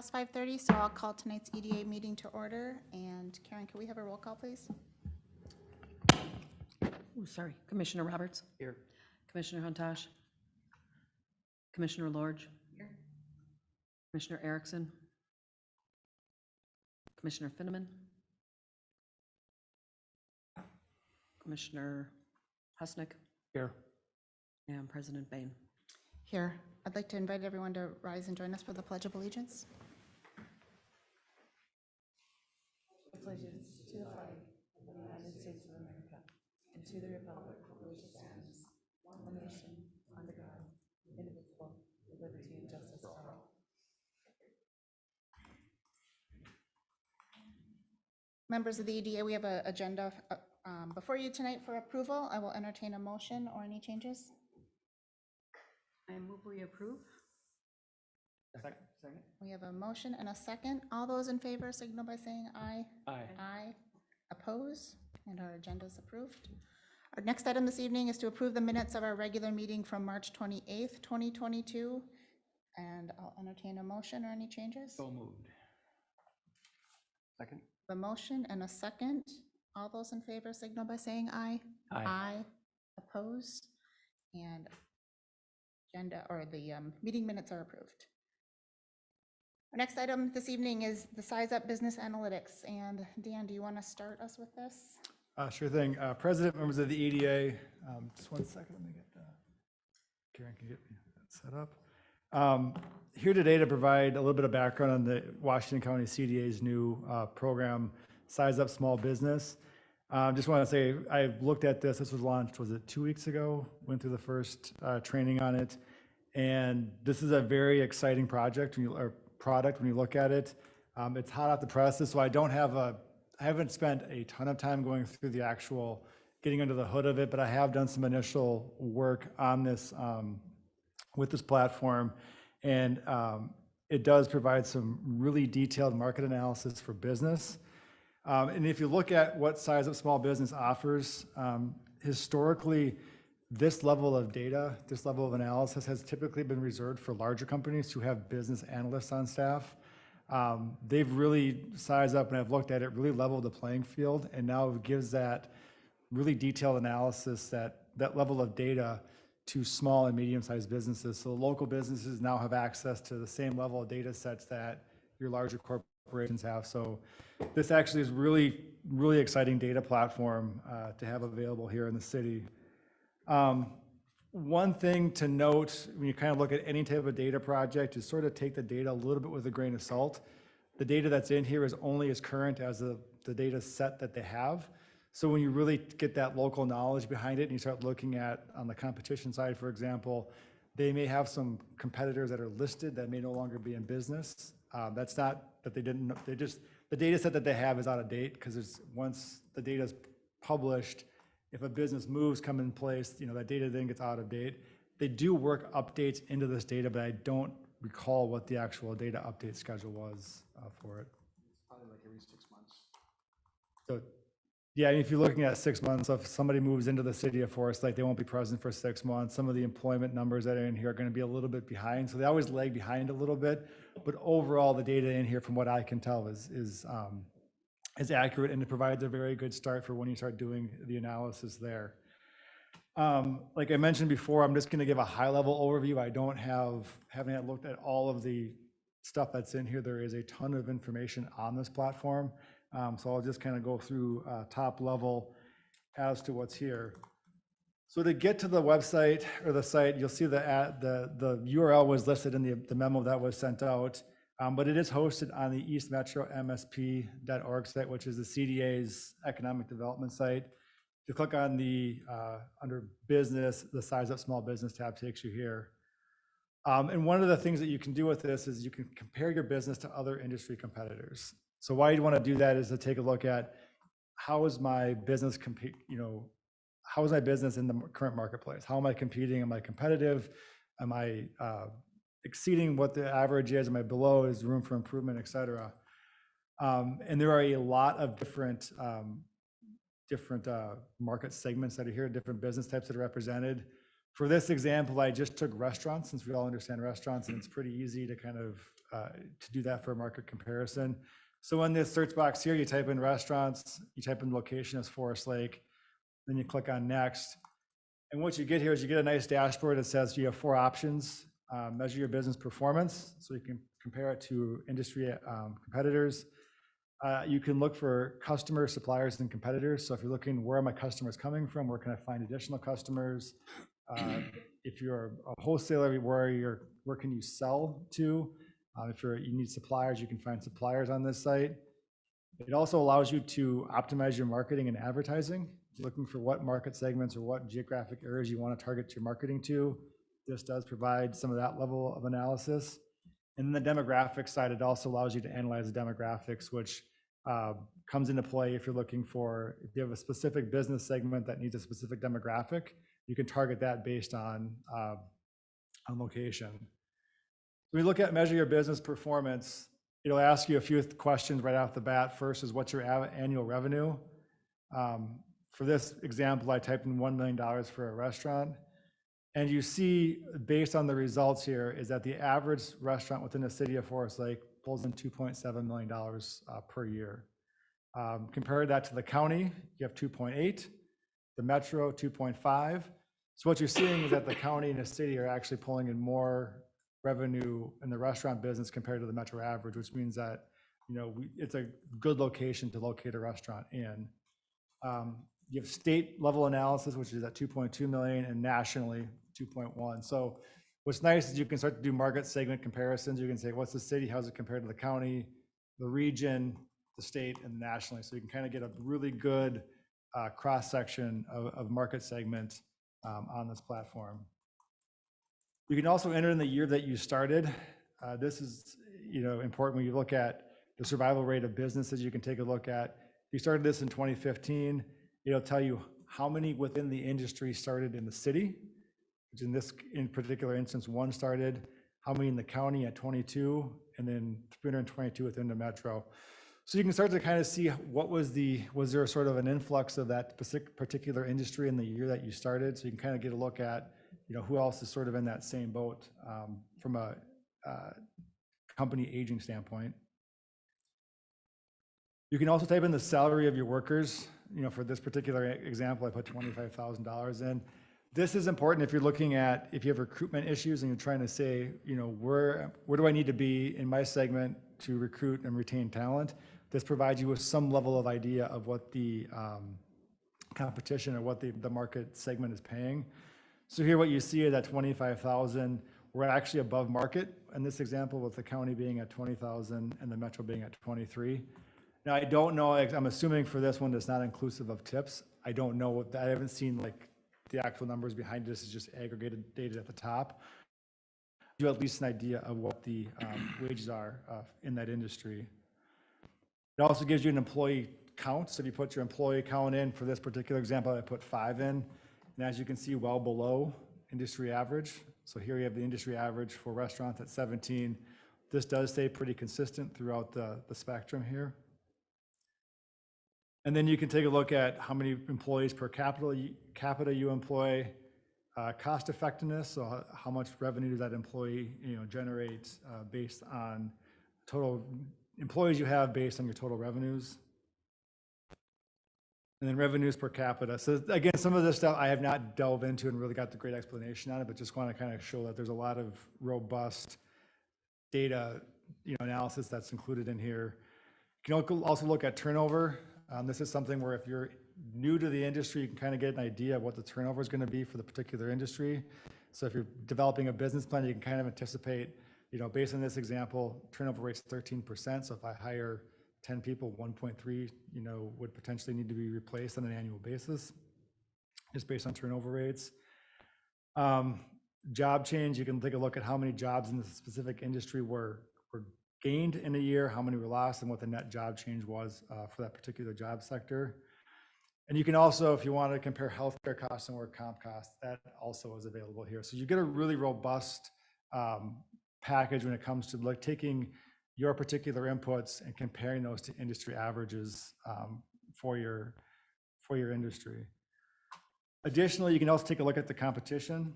past 5:30, so I'll call tonight's EDA meeting to order. And Karen, can we have a roll call, please? Oh, sorry. Commissioner Roberts? Here. Commissioner Huntash? Commissioner Lorge? Here. Commissioner Erickson? Commissioner Finneman? Commissioner Husnick? Here. And President Bain. Here. I'd like to invite everyone to rise and join us for the Pledge of Allegiance. Allegiance to the flag of the United States of America and to the republic for which it stands, one nation, under God, indivisible, with liberty and justice for all. Members of the EDA, we have an agenda before you tonight for approval. I will entertain a motion or any changes. I move we approve. Second. We have a motion and a second. All those in favor signal by saying aye. Aye. Aye. Oppose? And our agenda is approved. Our next item this evening is to approve the minutes of our regular meeting from March 28th, 2022. And I'll entertain a motion or any changes. So moved. Second. The motion and a second. All those in favor signal by saying aye. Aye. Oppose? And agenda or the meeting minutes are approved. Our next item this evening is the Size Up Business Analytics. And Dan, do you want to start us with this? Sure thing. President, members of the EDA, just 1 second, let me get Karen can get me that set up. Here today to provide a little bit of background on the Washington County CDA's new program, Size Up Small Business. Just want to say, I've looked at this. This was launched, was it 2 weeks ago? Went through the first training on it. And this is a very exciting project or product when you look at it. It's hot off the presses, so I haven't spent a ton of time going through the actual getting under the hood of it, but I have done some initial work on this with this platform. And it does provide some really detailed market analysis for business. And if you look at what Size Up Small Business offers, historically, this level of data, this level of analysis has typically been reserved for larger companies who have business analysts on staff. They've really sized up, and I've looked at it, really leveled the playing field, and now it gives that really detailed analysis, that level of data to small and medium-sized businesses. So local businesses now have access to the same level of data sets that your larger corporations have. So this actually is really, really exciting data platform to have available here in the city. One thing to note when you kind of look at any type of data project is sort of take the data a little bit with a grain of salt. The data that's in here is only as current as the data set that they have. So when you really get that local knowledge behind it and you start looking at on the competition side, for example, they may have some competitors that are listed that may no longer be in business. That's not that they didn't, they just, the data set that they have is out of date because once the data is published, if a business moves come in place, that data then gets out of date. They do work updates into this data, but I don't recall what the actual data update schedule was for it. It's probably like every 6 months. So, yeah, if you're looking at 6 months, if somebody moves into the city of Forest Lake, they won't be present for 6 months. Some of the employment numbers that are in here are going to be a little bit behind, so they always lag behind a little bit. But overall, the data in here, from what I can tell, is accurate, and it provides a very good start for when you start doing the analysis there. Like I mentioned before, I'm just going to give a high-level overview. I haven't yet looked at all of the stuff that's in here. There is a ton of information on this platform, so I'll just kind of go through top level as to what's here. So to get to the website or the site, you'll see the URL was listed in the memo that was sent out. But it is hosted on the eastmetromsp.org site, which is the CDA's economic development site. If you click on the under business, the Size Up Small Business tab takes you here. And one of the things that you can do with this is you can compare your business to other industry competitors. So why you'd want to do that is to take a look at how is my business how is my business in the current marketplace? How am I competing? Am I competitive? Am I exceeding what the average is? Am I below? Is room for improvement, et cetera? And there are a lot of different market segments that are here, different business types that are represented. For this example, I just took restaurants, since we all understand restaurants, and it's pretty easy to kind of to do that for a market comparison. So in this search box here, you type in restaurants, you type in location as Forest Lake, then you click on next. And what you get here is you get a nice dashboard that says you have 4 options. Measure your business performance, so you can compare it to industry competitors. You can look for customers, suppliers, and competitors. So if you're looking, where are my customers coming from? Where can I find additional customers? If you're a wholesaler, where can you sell to? If you need suppliers, you can find suppliers on this site. It also allows you to optimize your marketing and advertising. If you're looking for what market segments or what geographic areas you want to target your marketing to, this does provide some of that level of analysis. And then the demographics side, it also allows you to analyze the demographics, which comes into play if you're looking for, if you have a specific business segment that needs a specific demographic, you can target that based on location. When we look at measure your business performance, it'll ask you a few questions right off the bat. First is, what's your annual revenue? For this example, I typed in $1 million for a restaurant. And you see, based on the results here, is that the average restaurant within the city of Forest Lake pulls in $2.7 million per year. Compare that to the county, you have 2.8, the metro 2.5. So what you're seeing is that the county and the city are actually pulling in more revenue in the restaurant business compared to the metro average, which means that, you know, it's a good location to locate a restaurant in. You have state level analysis, which is at 2.2 million, and nationally 2.1. So what's nice is you can start to do market segment comparisons. You can say, what's the city, how's it compared to the county, the region, the state, and nationally. So you can kind of get a really good cross-section of market segment on this platform. You can also enter in the year that you started. This is, you know, important when you look at the survival rate of businesses. You can take a look at, if you started this in 2015, it'll tell you how many within the industry started in the city, which in this in particular instance, 1 started, how many in the county at 22, and then 322 within the metro. So you can start to kind of see what was there sort of an influx of that particular industry in the year that you started? So you can kind of get a look at, you know, who else is sort of in that same boat from a company aging standpoint. You can also type in the salary of your workers. You know, for this particular example, I put $25,000 in. This is important if you're looking at, if you have recruitment issues and you're trying to say, you know, where do I need to be in my segment to recruit and retain talent? This provides you with some level of idea of what the competition or what the market segment is paying. So here what you see is that 25,000, we're actually above market in this example, with the county being at 20,000 and the metro being at 23. Now, I don't know, I'm assuming for this one, it's not inclusive of tips. I don't know what that, I haven't seen like the actual numbers behind this, is just aggregated data at the top. You have at least an idea of what the wages are in that industry. It also gives you an employee count. So if you put your employee count in, for this particular example, I put 5 in. And as you can see, well below industry average. So here you have the industry average for restaurants at 17. This does stay pretty consistent throughout the spectrum here. And then you can take a look at how many employees per capita you employ, cost effectiveness, so how much revenue does that employee, you know, generate based on total employees you have based on your total revenues. And then revenues per capita. So again, some of this stuff I have not delved into and really got the great explanation on it, but just want to kind of show that there's a lot of robust data, you know, analysis that's included in here. You can also look at turnover. This is something where if you're new to the industry, you can kind of get an idea of what the turnover is going to be for the particular industry. So if you're developing a business plan, you can kind of anticipate, you know, based on this example, turnover rate's 13%. So if I hire 10 people, 1.3, you know, would potentially need to be replaced on an annual basis, just based on turnover rates. Job change, you can take a look at how many jobs in the specific industry were gained in a year, how many were lost, and what the net job change was for that particular job sector. And you can also, if you want to compare healthcare costs and work comp costs, that also is available here. So you get a really robust package when it comes to like taking your particular inputs and comparing those to industry averages for your industry. Additionally, you can also take a look at the competition.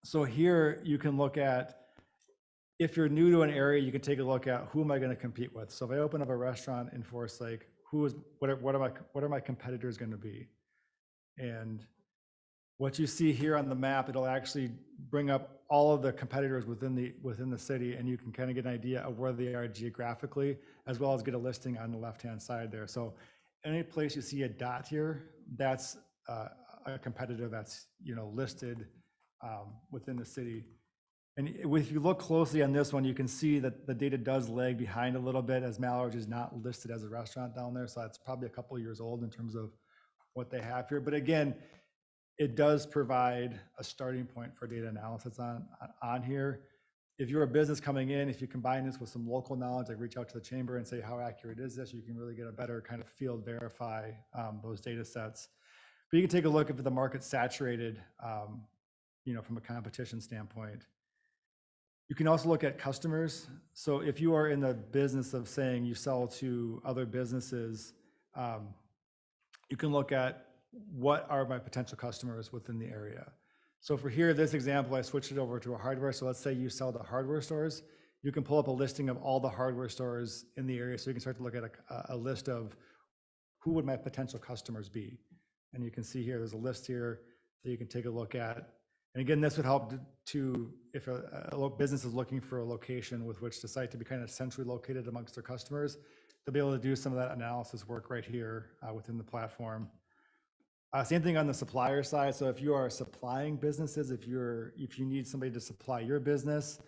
So here you can look at if you're new to an area, you can take a look at who am I going to compete with. So if I open up a restaurant in Forest Lake, what are my competitors going to be? And what you see here on the map, it'll actually bring up all of the competitors within the city, and you can kind of get an idea of where they are geographically, as well as get a listing on the left-hand side there. So any place you see a dot here, that's a competitor that's listed within the city. And if you look closely on this one, you can see that the data does lag behind a little bit, as Mallards is not listed as a restaurant down there. So that's probably a couple of years old in terms of what they have here. But again, it does provide a starting point for data analysis on here. If you're a business coming in, if you combine this with some local knowledge, like reach out to the chamber and say, how accurate is this? You can really get a better kind of field verify those data sets. But you can take a look if the market's saturated, from a competition standpoint. You can also look at customers. So if you are in the business of saying you sell to other businesses, you can look at what are my potential customers within the area. So for here, this example, I switched it over to a hardware. So let's say you sell to hardware stores. You can pull up a listing of all the hardware stores in the area. So you can start to look at a list of who would my potential customers be. And you can see here, there's a list here that you can take a look at. And again, this would help to if a business is looking for a location with which to site to be kind of centrally located amongst their customers, they'll be able to do some of that analysis work right here within the platform. Same thing on the supplier side. So if you are supplying businesses, if you need somebody to supply your business,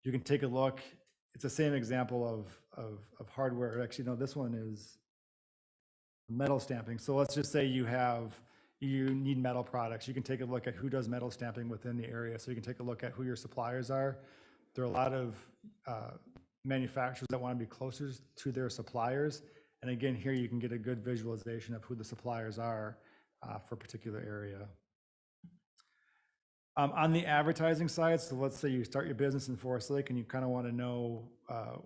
you can take a look. It's the same example of hardware. Actually, no, this one is metal stamping. So let's just say you need metal products. You can take a look at who does metal stamping within the area. So you can take a look at who your suppliers are. There are a lot of manufacturers that want to be closer to their suppliers. And again, here you can get a good visualization of who the suppliers are for a particular area. On the advertising side, so let's say you start your business in Forest Lake and you kind of want to know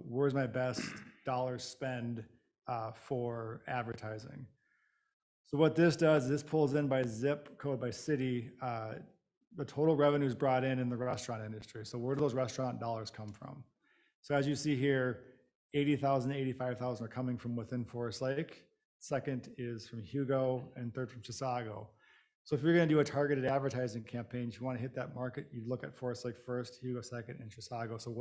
where's my best dollar spend for advertising. So what this does is this pulls in by zip code by city, the total revenues brought in the restaurant industry. So where do those restaurant dollars come from? So as you see here, 80,000, 85,000 are coming from within Forest Lake. Second is from Hugo, and third from Chisago. So if you're going to do a targeted advertising campaign, if you want to hit that market, you look at Forest Lake first, Hugo second, and Chisago. So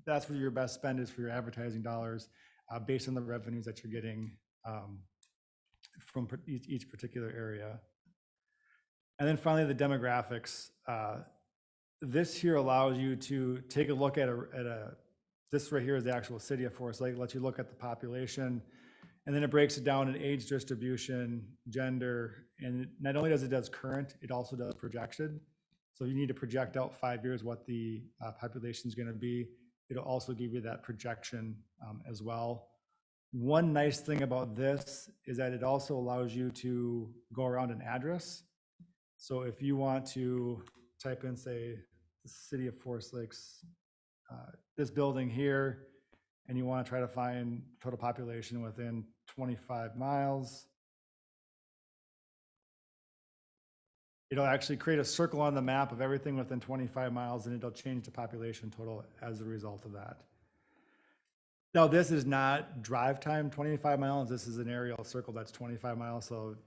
that's where your best spend is for your advertising dollars based on the revenues that you're getting from each particular area. And then finally, the demographics. This here allows you to take a look at this right here is the actual city of Forest Lake. It lets you look at the population, and then it breaks it down in age distribution, gender, and not only does it does current, it also does projected. So you need to project out 5 years what the population is going to be. It'll also give you that projection as well. One nice thing about this is that it also allows you to go around an address. So if you want to type in, say, the city of Forest Lakes, this building here, and you want to try to find total population within 25 miles, it'll actually create a circle on the map of everything within 25 miles, and it'll change the population total as a result of that. Now, this is not drive time 25 miles. This is an aerial circle that's 25 miles. So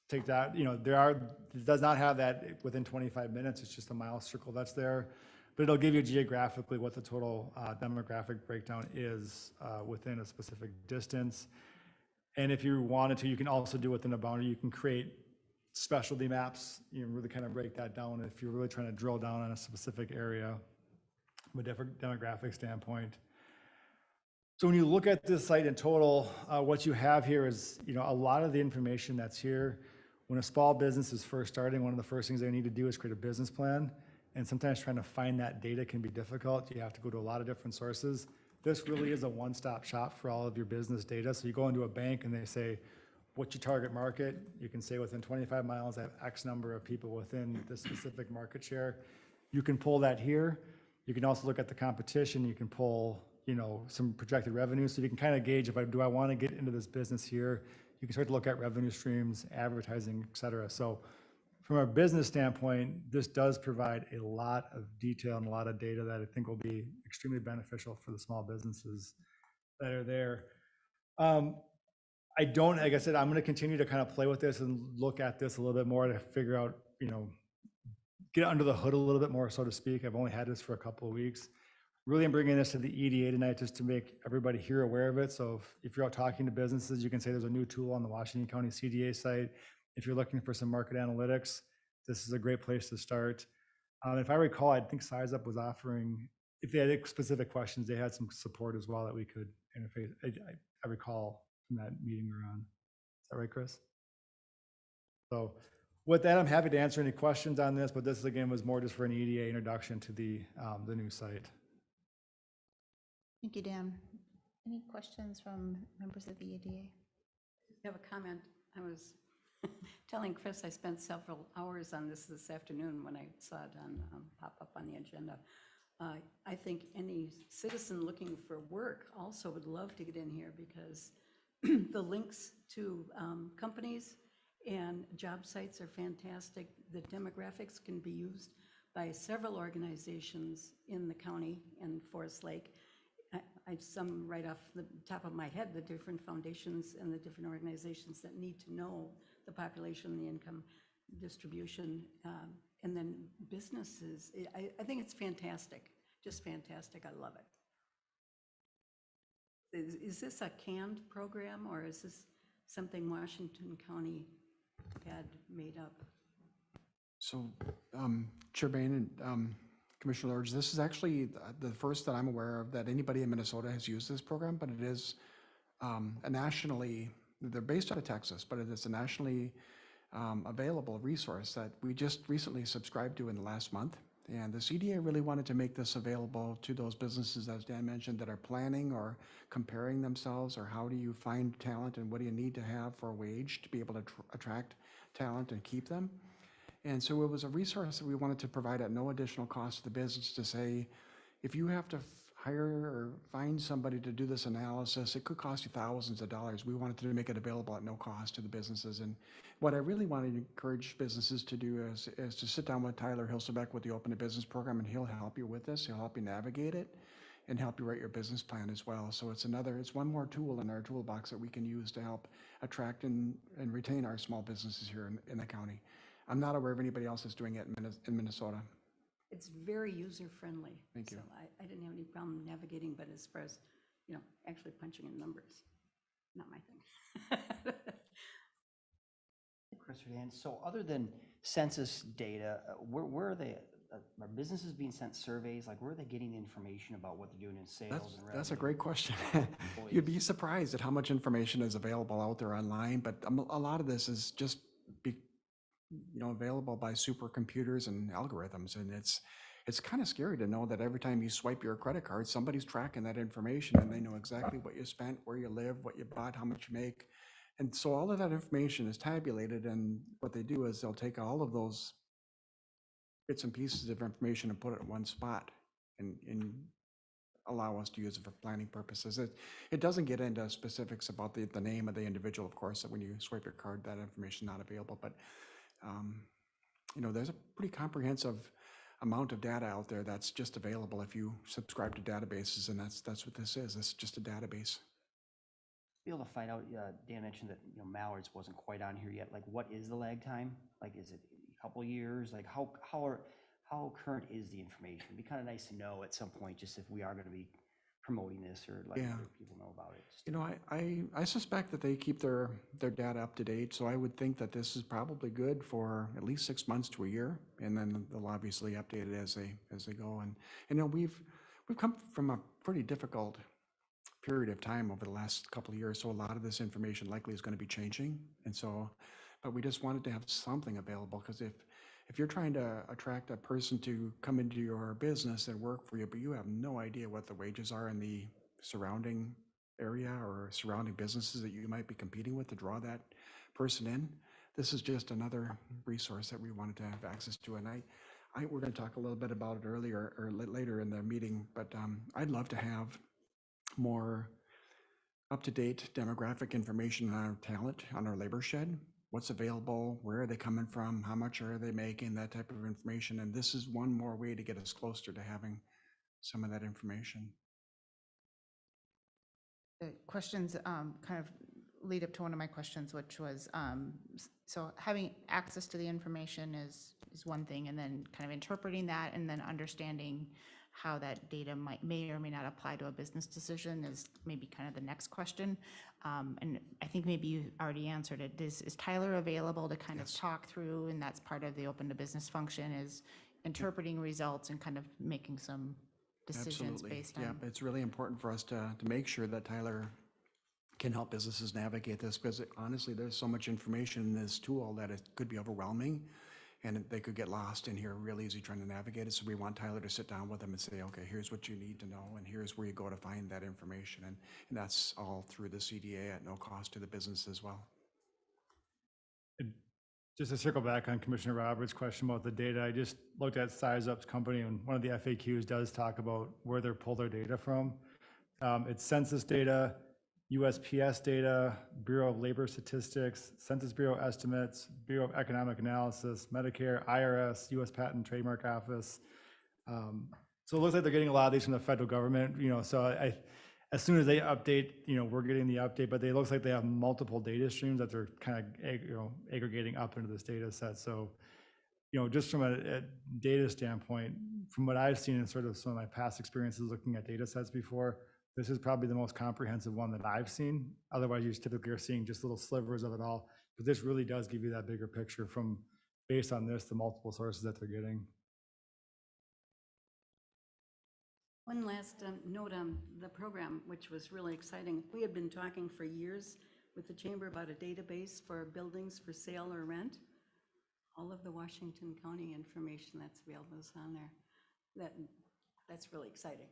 take that, it does not have that within 25 minutes. It's just a mile circle that's there. But it'll give you geographically what the total demographic breakdown is within a specific distance. And if you wanted to, you can also do within a boundary. You can create specialty maps, really kind of break that down if you're really trying to drill down on a specific area from a different demographic standpoint. So when you look at this site in total, what you have here is, a lot of the information that's here. When a small business is first starting, one of the first things they need to do is create a business plan. And sometimes trying to find that data can be difficult. You have to go to a lot of different sources. This really is a one-stop shop for all of your business data. So you go into a bank and they say, what's your target market? You can say within 25 miles, I have X number of people within this specific market share. You can pull that here. You can also look at the competition. You can pull some projected revenue. So you can kind of gauge do I want to get into this business here? You can start to look at revenue streams, advertising, et cetera. So from a business standpoint, this does provide a lot of detail and a lot of data that I think will be extremely beneficial for the small businesses that are there. I don't, like I said, I'm going to continue to kind of play with this and look at this a little bit more to figure out, get under the hood a little bit more, so to speak. I've only had this for a couple of weeks. Really, I'm bringing this to the EDA tonight just to make everybody here aware of it. So if you're out talking to businesses, you can say there's a new tool on the Washington County CDA site. If you're looking for some market analytics, this is a great place to start. If I recall, I think SizeUp was offering, if they had specific questions, they had some support as well that we could interface. I recall from that meeting we were on. Is that right, Chris? So with that, I'm happy to answer any questions on this, but this again was more just for an EDA introduction to the new site. Thank you, Dan. Any questions from members of the EDA? I have a comment. I was telling Chris I spent several hours on this afternoon when I saw it pop up on the agenda. I think any citizen looking for work also would love to get in here because the links to companies and job sites are fantastic. The demographics can be used by several organizations in the county and Forest Lake. I sum right off the top of my head the different foundations and the different organizations that need to know the population, the income distribution, and then businesses. I think it's fantastic, just fantastic. I love it. Is this a canned program or is this something Washington County had made up? So, Chair Bain and Commissioner Lords, this is actually the first that I'm aware of that anybody in Minnesota has used this program, but it is a nationally, they're based out of Texas, but it is a nationally available resource that we just recently subscribed to in the last month. And the CDA really wanted to make this available to those businesses, as Dan mentioned, that are planning or comparing themselves, or how do you find talent and what do you need to have for a wage to be able to attract talent and keep them. And so it was a resource that we wanted to provide at no additional cost to the business to say, if you have to hire or find somebody to do this analysis, it could cost you thousands of dollars. We wanted to make it available at no cost to the businesses. And what I really wanted to encourage businesses to do is to sit down with Tyler Hilsebeck with the Open to Business program, and he'll help you with this. He'll help you navigate it and help you write your business plan as well. So it's one more tool in our toolbox that we can use to help attract and retain our small businesses here in the county. I'm not aware of anybody else that's doing it in Minnesota. It's very user-friendly. Thank you. So I didn't have any problem navigating, but as far as, actually punching in numbers, not my thing. Chris or Dan, so other than census data, where are they, are businesses being sent surveys? Like, where are they getting the information about what they're doing in sales and revenue? That's a great question. You'd be surprised at how much information is available out there online, but a lot of this is just available by supercomputers and algorithms, and it's kind of scary to know that every time you swipe your credit card, somebody's tracking that information and they know exactly what you spent, where you live, what you bought, how much you make. And so all of that information is tabulated, and what they do is they'll take all of those bits and pieces of information and put it in one spot and allow us to use it for planning purposes. It doesn't get into specifics about the name of the individual, of course, that when you swipe your card, that information is not available, but there's a pretty comprehensive amount of data out there that's just available if you subscribe to databases, and that's what this is. It's just a database. Be able to find out, Dan mentioned that, Mallards wasn't quite on here yet. Like, what is the lag time? Like, is it a couple of years? Like, how current is the information? It'd be kind of nice to know at some point, just if we are going to be promoting this or letting other people know about it. I suspect that they keep their data up to date, so I would think that this is probably good for at least 6 months to a year, and then they'll obviously update it as they go. And we've come from a pretty difficult period of time over the last couple of years, so a lot of this information likely is going to be changing, and so, but we just wanted to have something available, because if you're trying to attract a person to come into your business and work for you, but you have no idea what the wages are in the surrounding area or surrounding businesses that you might be competing with to draw that person in, this is just another resource that we wanted to have access to. And we're going to talk a little bit about it earlier or later in the meeting, but I'd love to have more up-to-date demographic information on our talent, on our labor shed. what's available, where are they coming from, how much are they making, that type of information. And this is one more way to get us closer to having some of that information. The questions kind of lead up to one of my questions, which was, so having access to the information is one thing, and then kind of interpreting that and then understanding how that data may or may not apply to a business decision is maybe kind of the next question. And I think maybe you already answered it. Is Tyler available to kind of Yes. talk through, and that's part of the open to business function, is interpreting results and kind of making some decisions Absolutely. based Yeah, on. it's really important for us to make sure that Tyler can help businesses navigate this, because honestly, there's so much information in this tool that it could be overwhelming, and they could get lost in here real easy trying to navigate it. So we want Tyler to sit down with them and say, okay, here's what you need to know, and here's where you go to find that information. And that's all through the CDA at no cost to the business as well. Just to circle back on Commissioner Roberts' question about the data, I just looked at Size Up's company, and one of the FAQs does talk about where they pull their data from. It's census data, USPS data, Bureau of Labor Statistics, Census Bureau estimates, Bureau of Economic Analysis, Medicare, IRS, US Patent and Trademark Office. So it looks like they're getting a lot of these from the federal government, so as soon as they update, we're getting the update, but it looks like they have multiple data streams that they're kind of, aggregating up into this data set. So, just from a data standpoint, from what I've seen in sort of some of my past experiences looking at data sets before, this is probably the most comprehensive one that I've seen. Otherwise, you typically are seeing just little slivers of it all. But this really does give you that bigger picture from, based on this, the multiple sources that they're getting. One last note on the program, which was really exciting. We had been talking for years with the chamber about a database for buildings for sale or rent. All of the Washington County information that's available is on there. That's really exciting.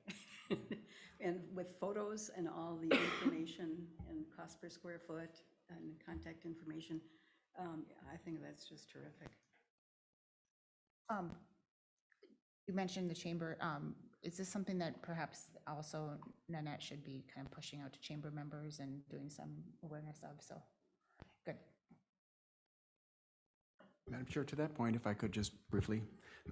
And with photos and all the information and cost per square foot and contact information, I think that's just terrific. You mentioned the chamber. Is this something that perhaps also Nanette should be kind of pushing out to chamber members and doing some awareness of? So, good. Madam Chair, to that point, if I could just briefly,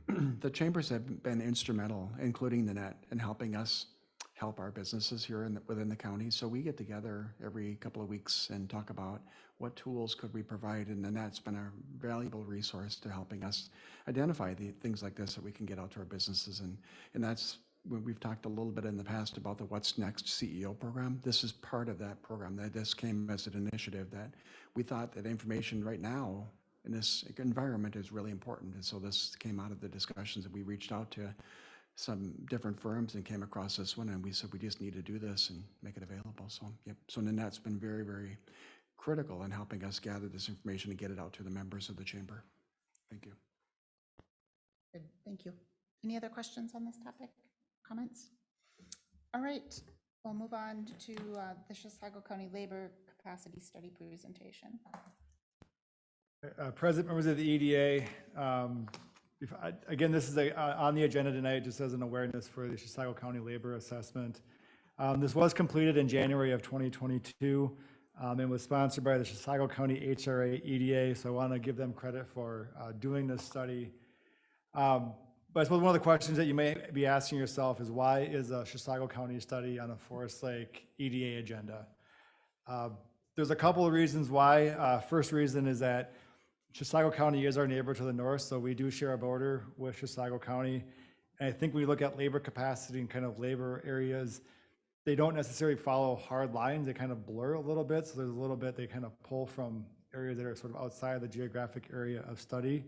the chambers have been instrumental, including the net, in helping us help our businesses here within the county. So we get together every couple of weeks and talk about what tools could we provide, and that's been a valuable resource to helping us identify the things like this that we can get out to our businesses. And that's when we've talked a little bit in the past about the What's Next CEO program. This is part of that program. That this came as an initiative that we thought that information right now in this environment is really important. And so this came out of the discussions that we reached out to some different firms and came across this one, and we said we just need to do this and make it available. So, yep. So Nanette's been very, very critical in helping us gather this information and get it out to the members of the chamber. Thank you. Good, thank you. Any other questions on this topic? Comments? All right, we'll move on to the Chisago County Labor Capacity Study presentation. President, members of the EDA, again, this is on the agenda tonight, just as an awareness for the Chisago County Labor Assessment. This was completed in January of 2022 and was sponsored by the Chisago County HRA EDA, so I want to give them credit for doing this study. But I suppose one of the questions that you may be asking yourself is, why is a Chisago County study on a Forest Lake EDA agenda? There's a couple of reasons why. First reason is that Chisago County is our neighbor to the north, so we do share a border with Chisago County. And I think when we look at labor capacity and kind of labor areas, they don't necessarily follow hard lines. They kind of blur a little bit. So there's a little bit, they kind of pull from areas that are sort of outside the geographic area of study.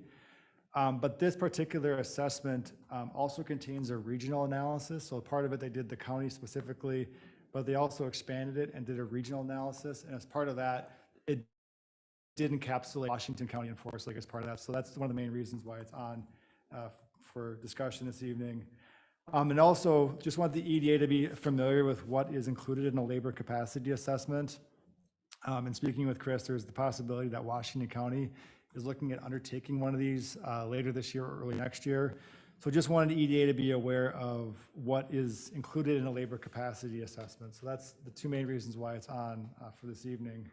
But this particular assessment also contains a regional analysis. So part of it, they did the county specifically, but they also expanded it and did a regional analysis. And as part of that, it did encapsulate Washington County and Forest Lake as part of that. So that's one of the main reasons why it's on for discussion this evening. And also just want the EDA to be familiar with what is included in a labor capacity assessment. And speaking with Chris, there's the possibility that Washington County is looking at undertaking one of these later this year or early next year. So just wanted the EDA to be aware of what is included in a labor capacity assessment. So that's the two main reasons why it's on for this evening.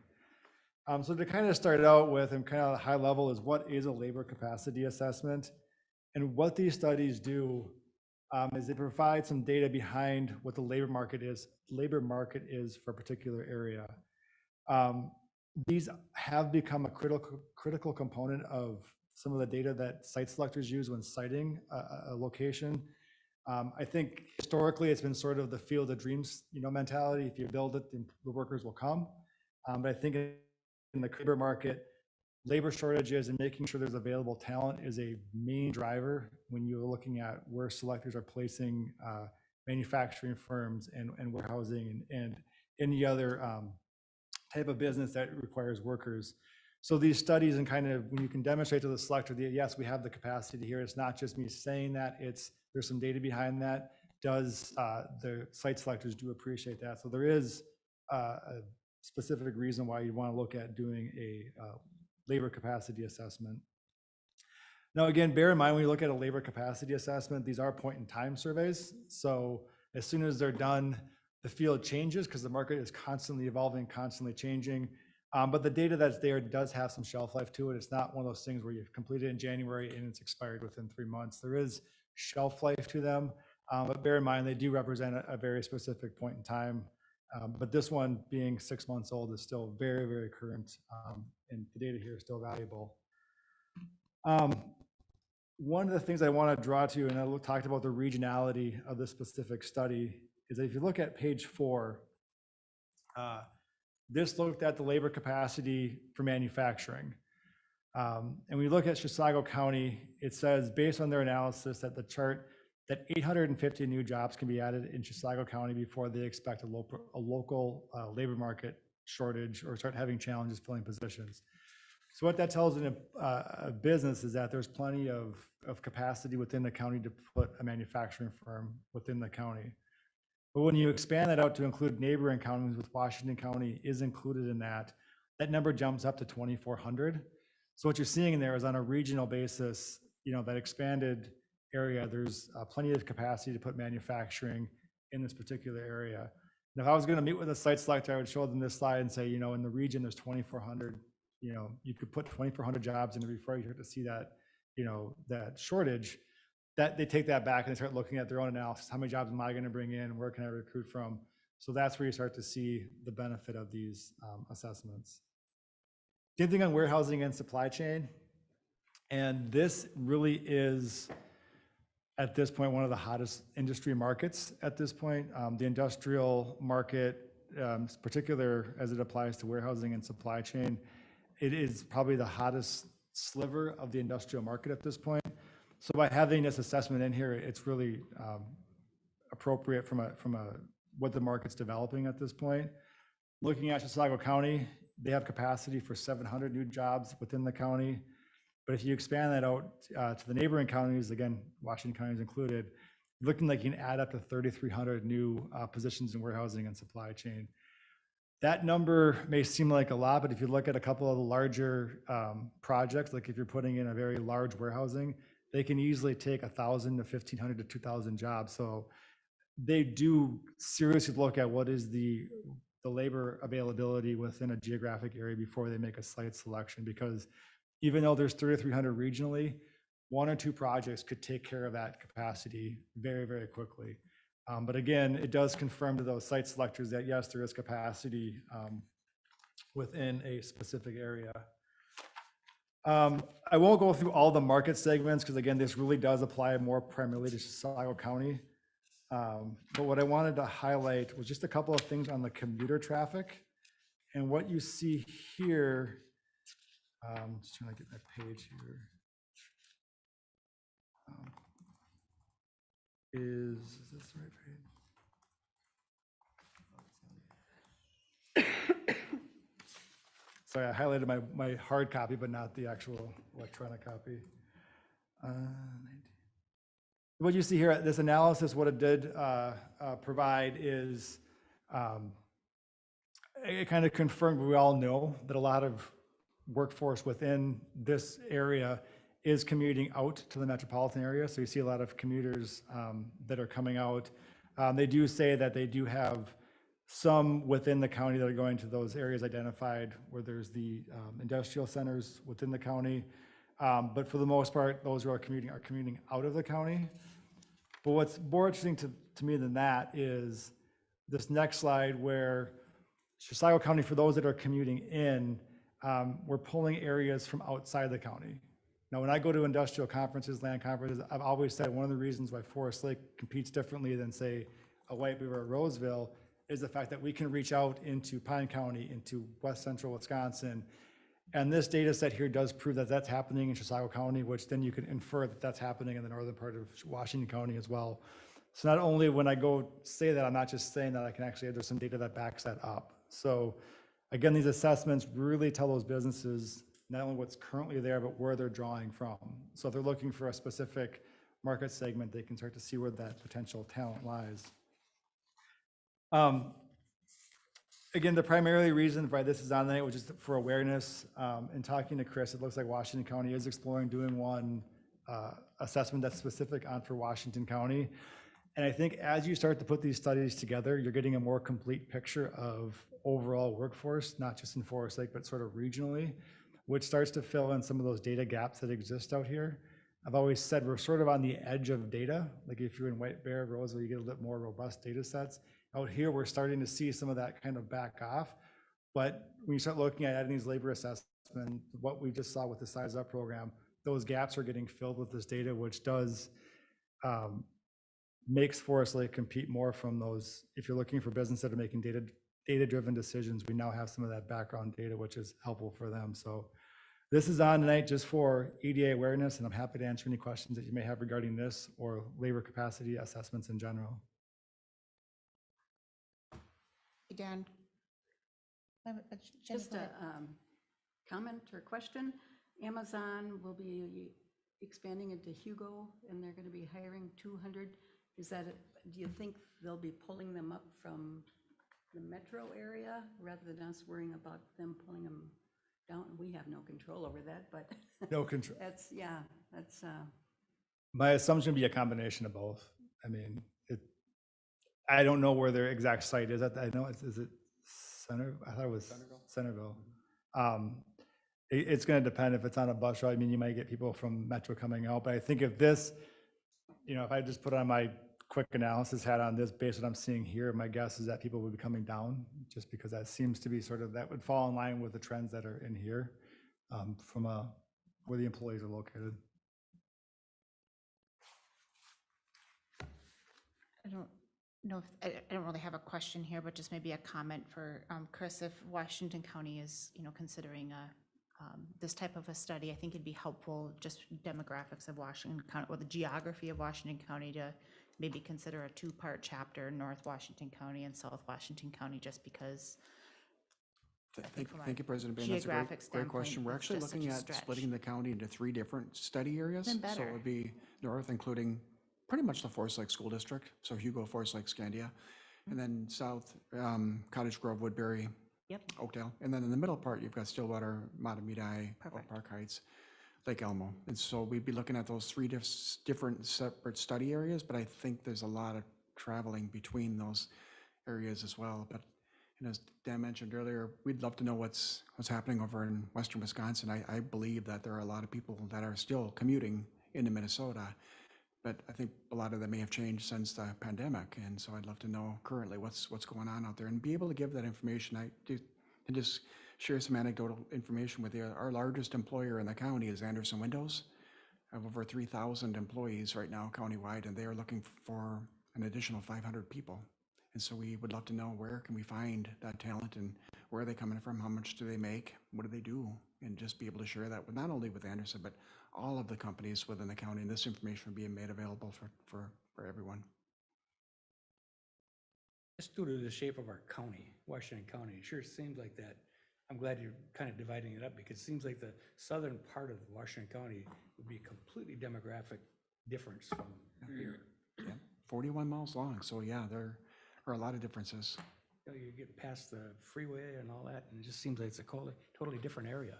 So to kind of start out with and kind of high level is what is a labor capacity assessment? And what these studies do is they provide some data behind what the labor market is for a particular area. These have become a critical component of some of the data that site selectors use when citing a location. I think historically it's been sort of the field of dreams, mentality. If you build it, the workers will come. But I think in the labor market, labor shortages and making sure there's available talent is a main driver when you're looking at where selectors are placing manufacturing firms and warehousing and any other type of business that requires workers. So these studies and kind of when you can demonstrate to the selector that yes, we have the capacity here. It's not just me saying that, there's some data behind that. The site selectors do appreciate that. So there is a specific reason why you want to look at doing a labor capacity assessment. Now, again, bear in mind when you look at a labor capacity assessment, these are point in time surveys. So as soon as they're done, the field changes because the market is constantly evolving, constantly changing. But the data that's there does have some shelf life to it. It's not one of those things where you've completed in January and it's expired within 3 months. There is shelf life to them, but bear in mind they do represent a very specific point in time. But this one being 6 months old is still very, very current, and the data here is still valuable. One of the things I want to draw to, and I talked about the regionality of this specific study, is that if you look at page 4, this looked at the labor capacity for manufacturing. And we look at Chisago County, it says based on their analysis that the chart that 850 new jobs can be added in Chisago County before they expect a local labor market shortage or start having challenges filling positions. So what that tells a business is that there's plenty of capacity within the county to put a manufacturing firm within the county. But when you expand that out to include neighboring counties, with Washington County is included in that, that number jumps up to 2,400. So what you're seeing in there is on a regional basis, that expanded area, there's plenty of capacity to put manufacturing in this particular area. And if I was going to meet with a site selector, I would show them this slide and say, in the region, there's 2,400, you could put 2,400 jobs in it before you start to see that, that shortage. That they take that back and they start looking at their own analysis. How many jobs am I going to bring in? Where can I recruit from? So that's where you start to see the benefit of these assessments. Same thing on warehousing and supply chain. And this really is, at this point, one of the hottest industry markets at this point. The industrial market, particular as it applies to warehousing and supply chain, it is probably the hottest sliver of the industrial market at this point. So by having this assessment in here, it's really appropriate from what the market's developing at this point. Looking at Chisago County, they have capacity for 700 new jobs within the county. But if you expand that out to the neighboring counties, again, Washington County is included, looking like you can add up to 3,300 new positions in warehousing and supply chain. That number may seem like a lot, but if you look at a couple of the larger projects, like if you're putting in a very large warehousing, they can easily take 1,000 to 1,500 to 2,000 jobs. So they do seriously look at what is the labor availability within a geographic area before they make a site selection, because even though there's 3,300 regionally, 1 or 2 projects could take care of that capacity very, very quickly. But again, it does confirm to those site selectors that yes, there is capacity within a specific area. I won't go through all the market segments because again, this really does apply more primarily to Chisago County. But what I wanted to highlight was just a couple of things on the commuter traffic. And what you see here, just trying to get that page here, is this the right page? Sorry, I highlighted my hard copy, but not the actual electronic copy. What you see here, this analysis, what it did provide is it kind of confirmed what we all know, that a lot of workforce within this area is commuting out to the metropolitan area. So you see a lot of commuters that are coming out. They do say that they do have some within the county that are going to those areas identified where there's the industrial centers within the county. But for the most part, those who are commuting out of the county. But what's more interesting to me than that is this next slide where Chisago County, for those that are commuting in, we're pulling areas from outside the county. Now, when I go to industrial conferences, land conferences, I've always said one of the reasons why Forest Lake competes differently than, say, a White Beaver or Roseville is the fact that we can reach out into Pine County, into west central Wisconsin. And this data set here does prove that that's happening in Chisago County, which then you can infer that that's happening in the northern part of Washington County as well. So not only when I go say that, I'm not just saying that, I can actually, there's some data that backs that up. So again, these assessments really tell those businesses not only what's currently there, but where they're drawing from. So if they're looking for a specific market segment, they can start to see where that potential talent lies. Again, the primary reason why this is on there was just for awareness. In talking to Chris, it looks like Washington County is exploring doing one assessment that's specific on for Washington County. And I think as you start to put these studies together, you're getting a more complete picture of overall workforce, not just in Forest Lake, but sort of regionally, which starts to fill in some of those data gaps that exist out here. I've always said we're sort of on the edge of data. Like if you're in White Bear, Roseville, you get a little bit more robust data sets. Out here, we're starting to see some of that kind of back off. But when you start looking at adding these labor assessments, what we just saw with the Size Up program, those gaps are getting filled with this data, which does makes Forest Lake compete more from those. If you're looking for businesses that are making data-driven decisions, we now have some of that background data, which is helpful for them. So this is on tonight just for EDA awareness, and I'm happy to answer any questions that you may have regarding this or labor capacity assessments in general. Hey, Dan. Just Jennifer. a comment or question. Amazon will be expanding into Hugo, and they're going to be hiring 200. Is that, do you think they'll be pulling them up from the metro area rather than us worrying about them pulling them down? We have no control over that, but No control. that's, yeah, that's, My assumption would be a combination of both. I mean, I don't know where their exact site is. I know is it Center? I thought it was Centerville. It's going to depend if it's on a bus route. I mean, you might get people from Metro coming out, but I think if this, if I just put on my quick analysis hat on this based on what I'm seeing here, my guess is that people would be coming down just because that seems to be sort of, that would fall in line with the trends that are in here from where the employees are located. I don't know if, I don't really have a question here, but just maybe a comment for Chris. If Washington County is, considering this type of a study, I think it'd be helpful, just demographics of Washington County or the geography of Washington County, to maybe consider a two-part chapter, North Washington County and South Washington County, just because. Thank you, President Bain. That's a Geographic great question. standpoint, We're it's actually just such looking a at stretch. splitting the county into 3 different study areas. Even So better. it would be north, including pretty much the Forest Lake School District. So Hugo, Forest Lake, Scandia. And then south, Cottage Grove, Woodbury, Yep. Oakdale. And then in the middle part, you've got Stillwater, Matamidi, Oak Perfect. Park Heights, Lake Elmo. And so we'd be looking at those 3 different separate study areas, but I think there's a lot of traveling between those areas as well. But as Dan mentioned earlier, we'd love to know what's happening over in western Wisconsin. I believe that there are a lot of people that are still commuting into Minnesota, but I think a lot of them may have changed since the pandemic. And so I'd love to know currently what's going on out there and be able to give that information. And just share some anecdotal information with you. Our largest employer in the county is Anderson Windows. I have over 3,000 employees right now countywide, and they are looking for an additional 500 people. And so we would love to know, where can we find that talent, and where are they coming from? How much do they make? What do they do? And just be able to share that with not only with Anderson, but all of the companies within the county. And this information will be made available for everyone. Just due to the shape of our county, Washington County, it sure seems like that. I'm glad you're kind of dividing it up, because it seems like the southern part of Washington County would be a completely demographic difference from here. Yeah, 41 miles long. So yeah, there are a lot of differences. You get past the freeway and all that, and it just seems like it's a totally different area.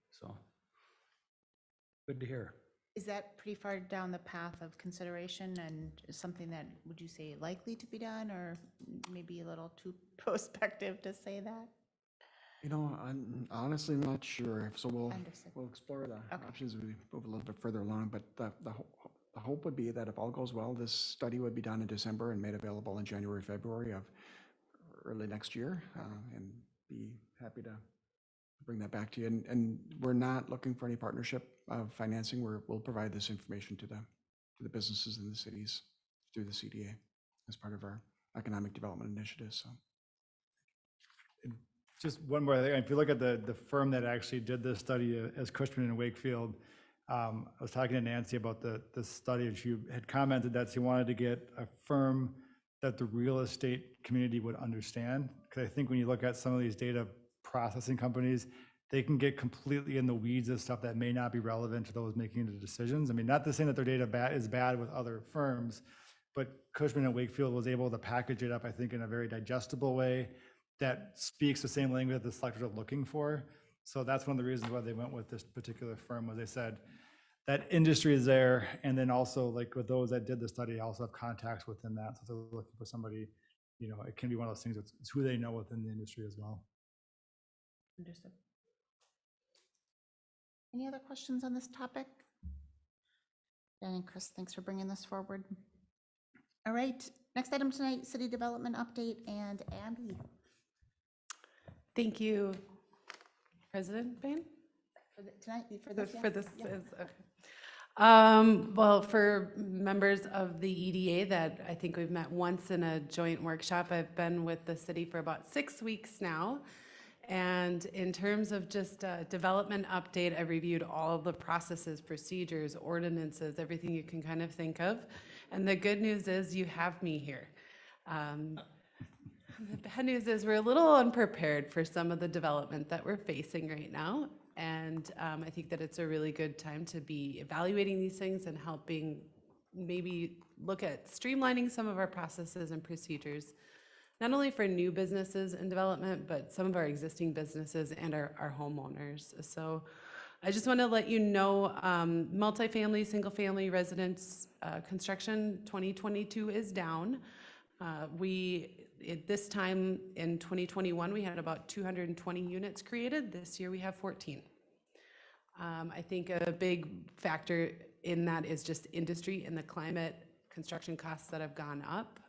So, good to hear. Is that pretty far down the path of consideration and is something that, would you say, likely to be done, or maybe a little too prospective to say that? You know, I'm honestly not sure, so Understood. we'll explore the Okay. options as we move a little bit further along, but the hope would be that if all goes well, this study would be done in December and made available in January, February of early next year, and be happy to bring that back to you. And we're not looking for any partnership financing. We'll provide this information to the businesses in the cities through the CDA as part of our economic development initiative, so. Just one more thing, if you look at the firm that actually did this study as Cushman and Wakefield, I was talking to Nancy about the study, and she had commented that she wanted to get a firm that the real estate community would understand. Because I think when you look at some of these data processing companies, they can get completely in the weeds of stuff that may not be relevant to those making the decisions. I mean, not to say that their data is bad with other firms, but Cushman and Wakefield was able to package it up, I think, in a very digestible way that speaks the same language that the selectors are looking for. So that's one of the reasons why they went with this particular firm, was they said that industry is there, and then also like with those that did the study also have contacts within that. So they're looking for somebody, you know, it can be one of those things, it's who they know within the industry as well. Understood. Any other questions on this topic? Dan and Chris, thanks for bringing this forward. All right, next item tonight, city development update, and Abby. Thank you, President Bain. Tonight, for this, For yes? this Yeah. is, okay. Well, for members of the EDA that I think we've met once in a joint workshop, I've been with the city for about 6 weeks now. And in terms of just a development update, I reviewed all the processes, procedures, ordinances, everything you can kind of think of. And the good news is you have me here. The bad news is we're a little unprepared for some of the development that we're facing right now. And I think that it's a really good time to be evaluating these things and helping maybe look at streamlining some of our processes and procedures, not only for new businesses and development, but some of our existing businesses and our homeowners. So I just want to let you know, multifamily, single-family residence construction 2022 is down. At this time in 2021, we had about 220 units created. This year we have 14. I think a big factor in that is just industry and the climate, construction costs that have gone up.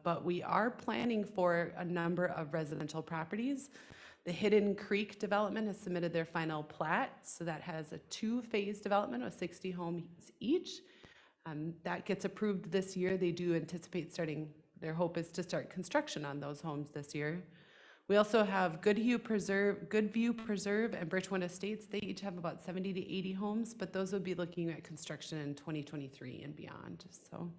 But we are planning for a number of residential properties. The Hidden Creek development has submitted their final plat, so that has a 2-phase development of 60 homes each. That gets approved this year. They do anticipate starting, their hope is to start construction on those homes this year. We also have Goodview Preserve, and Birchwood Estates. They each have about 70 to 80 homes, but those would be looking at construction in 2023 and beyond. So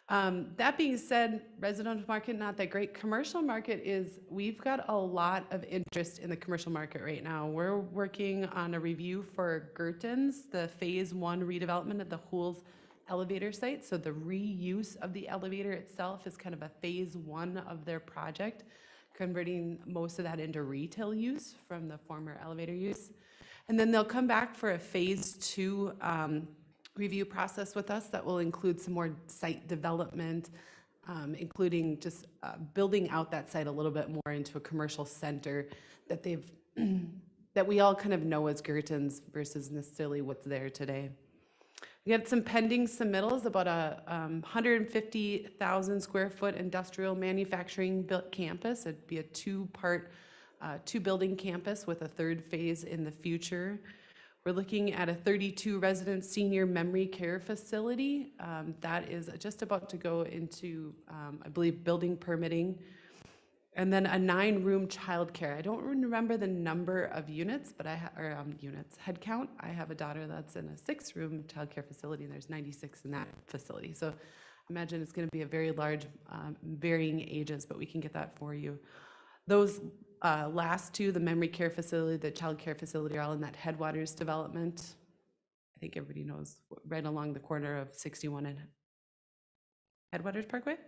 that being said, residential market, not that great. Commercial market is, we've got a lot of interest in the commercial market right now. We're working on a review for Gertens, the phase 1 redevelopment of the Hools elevator site. So the reuse of the elevator itself is kind of a phase 1 of their project, converting most of that into retail use from the former elevator use. And then they'll come back for a phase 2 review process with us that will include some more site development, including just building out that site a little bit more into a commercial center that that we all kind of know as Gertens versus necessarily what's there today. We had some pending submittals, about a 150,000 square foot industrial manufacturing built campus. It'd be a 2-part, 2-building campus with a 3rd phase in the future. We're looking at a 32 resident senior memory care facility. That is just about to go into, I believe, building permitting. And then a 9-room childcare. I don't remember the number of units, but head count. I have a daughter that's in a 6-room childcare facility, and there's 96 in that facility. So imagine it's going to be a very large, varying ages, but we can get that for you. Those last 2, the memory care facility, the child care facility, are all in that Headwaters development. I think everybody knows, right along the corner of 61 and Headwaters Parkway.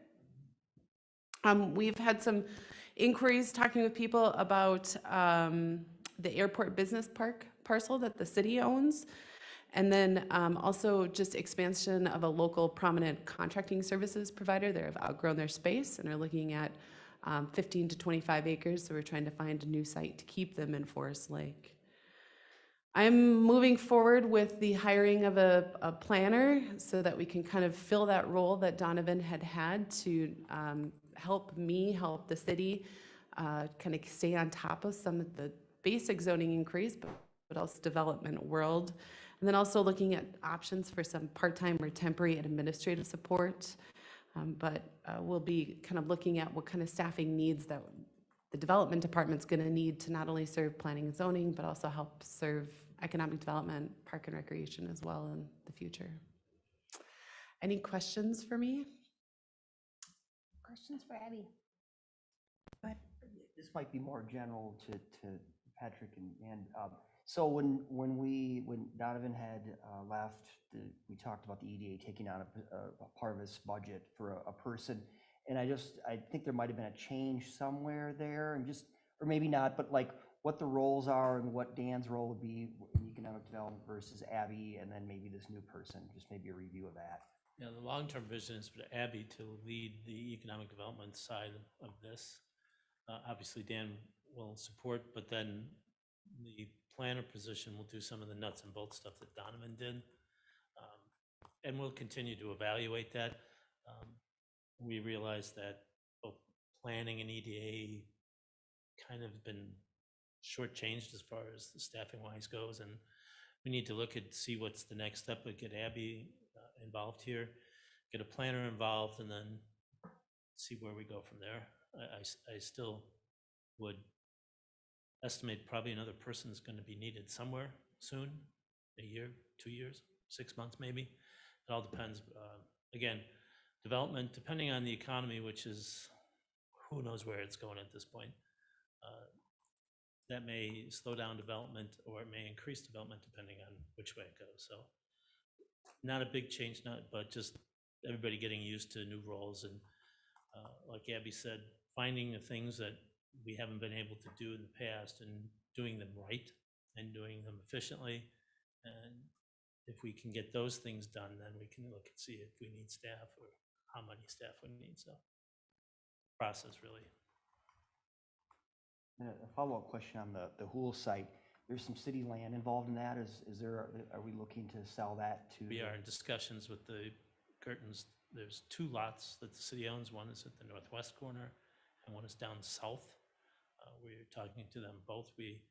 We've had some inquiries talking with people about the airport business park parcel that the city owns. And then also just expansion of a local prominent contracting services provider. They've outgrown their space and are looking at 15 to 25 acres. So we're trying to find a new site to keep them in Forest Lake. I'm moving forward with the hiring of a planner so that we can kind of fill that role that Donovan had to help me, help the city, kind of stay on top of some of the basic zoning inquiries, but also development world. And then also looking at options for some part-time or temporary administrative support. But we'll be kind of looking at what kind of staffing needs that the development department's going to need to not only serve planning and zoning, but also help serve economic development, park and recreation as well in the future. Any questions for me? Questions for Abby? This might be more general to Patrick and so when Donovan had left, we talked about the EDA taking on a part of his budget for a person, and I think there might have been a change somewhere there, and or maybe not, but like what the roles are and what Dan's role would be in economic development versus Abby, and then maybe this new person, just maybe a review of that. Yeah, the long-term vision is for Abby to lead the economic development side of this. Obviously, Dan will support, but then the planner position will do some of the nuts and bolts stuff that Donovan did. And we'll continue to evaluate that. We realize that both planning and EDA kind of been shortchanged as far as the staffing wise goes, and we need to look at, see what's the next step, but get Abby involved here, get a planner involved, and then see where we go from there. I still would estimate probably another person is going to be needed somewhere soon, a year, 2 years, 6 months maybe. It all depends. Again, development, depending on the economy, which is who knows where it's going at this point, that may slow down development or it may increase development depending on which way it goes. So not a big change, but just everybody getting used to new roles. And like Abby said, finding the things that we haven't been able to do in the past and doing them right and doing them efficiently. And if we can get those things done, then we can look and see if we need staff or how many staff we need. So process really. And a follow-up question on the Hool site. There's some city land involved in that. Are we looking to sell that to? We are in discussions with the Curtains. There's 2 lots that the city owns. One is at the northwest corner and one is down south. We're talking to them both. We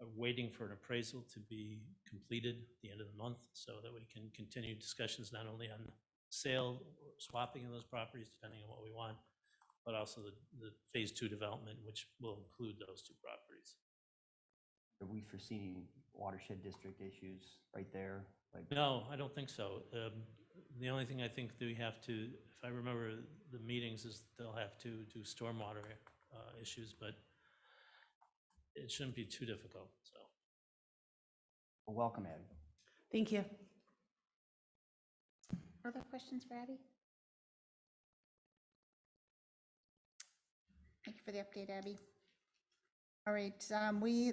are waiting for an appraisal to be completed at the end of the month so that we can continue discussions not only on sale or swapping of those properties, depending on what we want, but also the phase 2 development, which will include those 2 properties. Are we foreseeing watershed district issues right there? No, I don't think so. The only thing I think that we have to, if I remember the meetings, is they'll have to do stormwater issues, but it shouldn't be too difficult. So, Well, welcome, Abby. Thank you. Further questions for Abby? Thank you for the update, Abby. All right,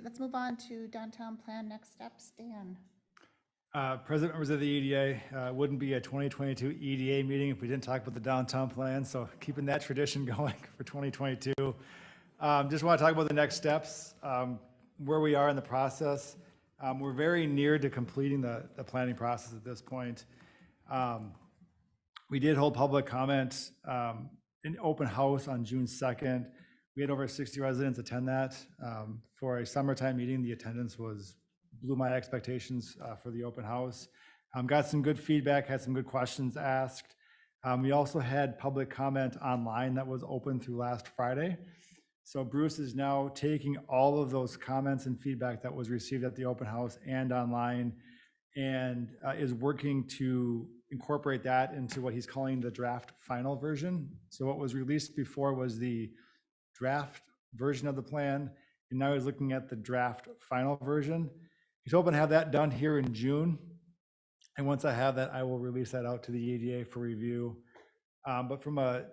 let's move on to downtown plan next steps. Dan. President, members of the EDA, wouldn't be a 2022 EDA meeting if we didn't talk about the downtown plan. So keeping that tradition going for 2022. Just want to talk about the next steps, where we are in the process. We're very near to completing the planning process at this point. We did hold public comment in open house on June 2nd. We had over 60 residents attend that. For a summertime meeting, the attendance blew my expectations for the open house. Got some good feedback, had some good questions asked. We also had public comment online that was open through last Friday. So Bruce is now taking all of those comments and feedback that was received at the open house and online and is working to incorporate that into what he's calling the draft final version. So what was released before was the draft version of the plan, and now he's looking at the draft final version. He's hoping to have that done here in June. And once I have that, I will release that out to the EDA for review. But from a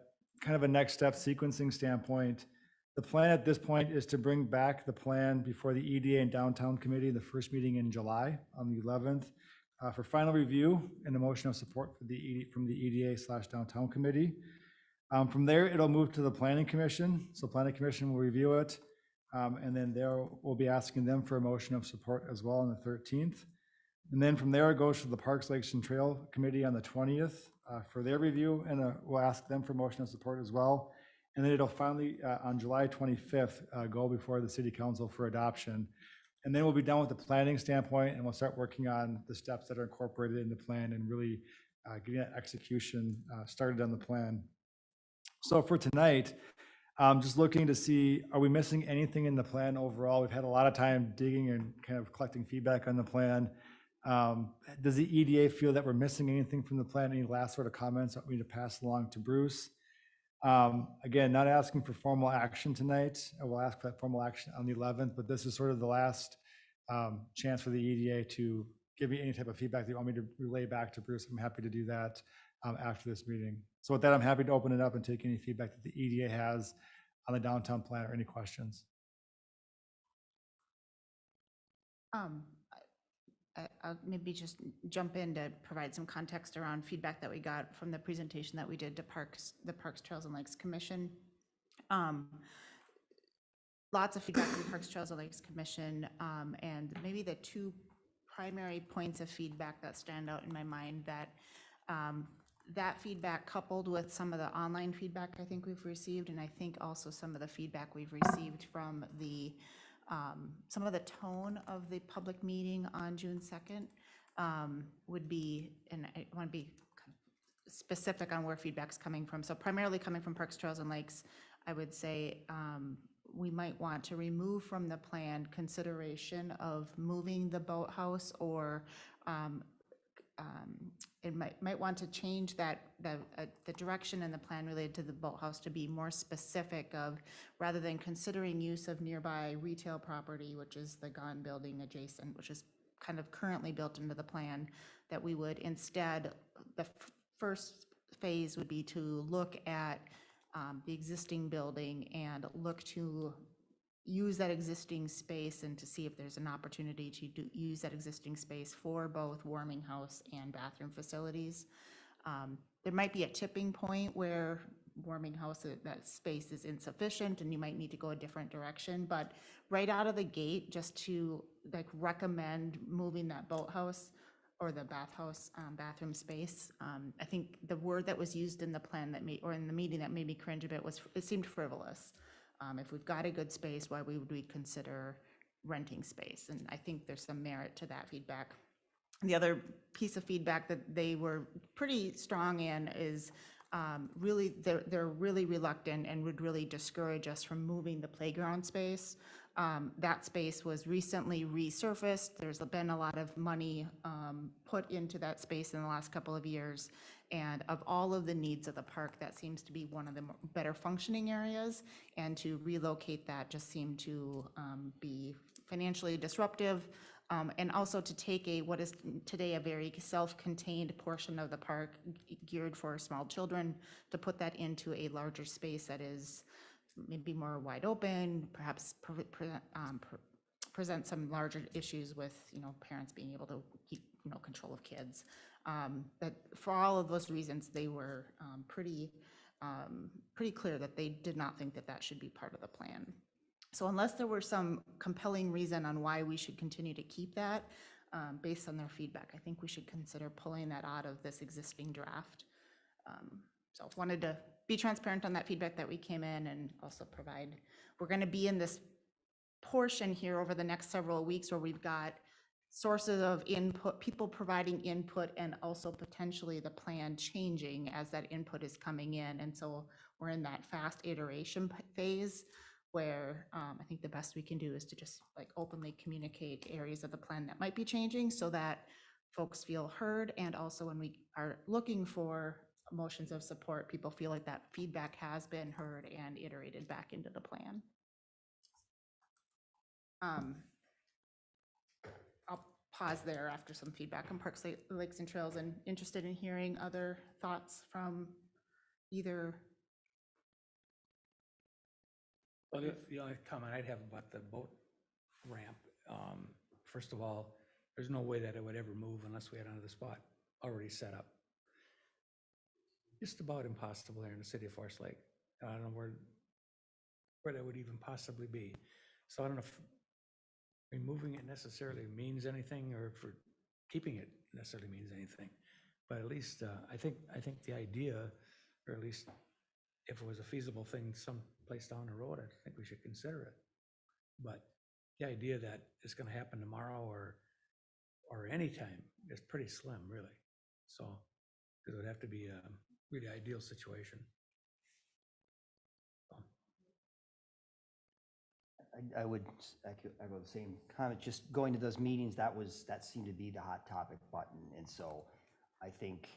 kind of a next step sequencing standpoint, the plan at this point is to bring back the plan before the EDA and Downtown Committee, the first meeting in July on the 11th. for final review and a motion of support for from the EDA/Downtown Committee. From there, it'll move to the Planning Commission. So Planning Commission will review it. And then there, we'll be asking them for a motion of support as well on the 13th. And then from there, it goes to the Parks, Lakes, and Trail Committee on the 20th for their review, and we'll ask them for motion of support as well. And then it'll finally, on July 25th, go before the City Council for adoption. And then we'll be done with the planning standpoint, and we'll start working on the steps that are incorporated in the plan and really getting that execution started on the plan. So for tonight, just looking to see, are we missing anything in the plan overall? We've had a lot of time digging and kind of collecting feedback on the plan. Does the EDA feel that we're missing anything from the plan? Any last sort of comments that we need to pass along to Bruce? Again, not asking for formal action tonight. I will ask for that formal action on the 11th, but this is sort of the last chance for the EDA to give me any type of feedback that you want me to relay back to Bruce. I'm happy to do that after this meeting. So with that, I'm happy to open it up and take any feedback that the EDA has on the downtown plan or any questions. I'll maybe just jump in to provide some context around feedback that we got from the presentation that we did to the Parks, Trails, and Lakes Commission. Lots of feedback from the Parks, Trails, and Lakes Commission, and maybe the two primary points of feedback that stand out in my mind that that feedback coupled with some of the online feedback I think we've received, and I think also some of the feedback we've received from the some of the tone of the public meeting on June 2nd would be, and I want to be specific on where feedback's coming from. So primarily coming from Parks, Trails, and Lakes, I would say we might want to remove from the plan consideration of moving the boathouse, or it might want to change that the direction in the plan related to the boathouse to be more specific of, rather than considering use of nearby retail property, which is the Gun building adjacent, which is kind of currently built into the plan, that we would instead, the first phase would be to look at the existing building and look to use that existing space and to see if there's an opportunity to use that existing space for both warming house and bathroom facilities. There might be a tipping point where warming house, that space is insufficient and you might need to go a different direction, but right out of the gate, just to like recommend moving that boathouse or the bathhouse bathroom space. I think the word that was used in the plan that or in the meeting that made me cringe a bit was, it seemed frivolous. If we've got a good space, why would we consider renting space? And I think there's some merit to that feedback. The other piece of feedback that they were pretty strong in is really, they're really reluctant and would really discourage us from moving the playground space. That space was recently resurfaced. There's been a lot of money put into that space in the last couple of years. And of all of the needs of the park, that seems to be one of the better functioning areas. And to relocate that just seemed to be financially disruptive. And also to take what is today a very self-contained portion of the park geared for small children, to put that into a larger space that is maybe more wide open, perhaps present some larger issues with, parents being able to keep, control of kids. That for all of those reasons, they were pretty clear that they did not think that that should be part of the plan. So unless there were some compelling reason on why we should continue to keep that, based on their feedback, I think we should consider pulling that out of this existing draft. So wanted to be transparent on that feedback that we came in, and also provide, we're going to be in this portion here over the next several weeks where we've got sources of input, people providing input, and also potentially the plan changing as that input is coming in. And so we're in that fast iteration phase where I think the best we can do is to just like openly communicate areas of the plan that might be changing so that folks feel heard. And also when we are looking for motions of support, people feel like that feedback has been heard and iterated back into the plan. I'll pause there after some feedback on Parks, Lakes, and Trails, and interested in hearing other thoughts from either. Well, the only comment I'd have about the boat ramp, first of all, There's no way that it would ever move unless we had another spot already set up. Just about impossible there in the city of Forest Lake. I don't know where that would even possibly be. So I don't know if removing it necessarily means anything, or if keeping it necessarily means anything. But at least, I think the idea, or at least if it was a feasible thing someplace down the road, I think we should consider it. But the idea that it's gonna happen tomorrow or anytime is pretty slim, really. So, it would have to be a really ideal situation. So, I would echo the same comment, just going to those meetings, that seemed to be the hot topic button. And so I think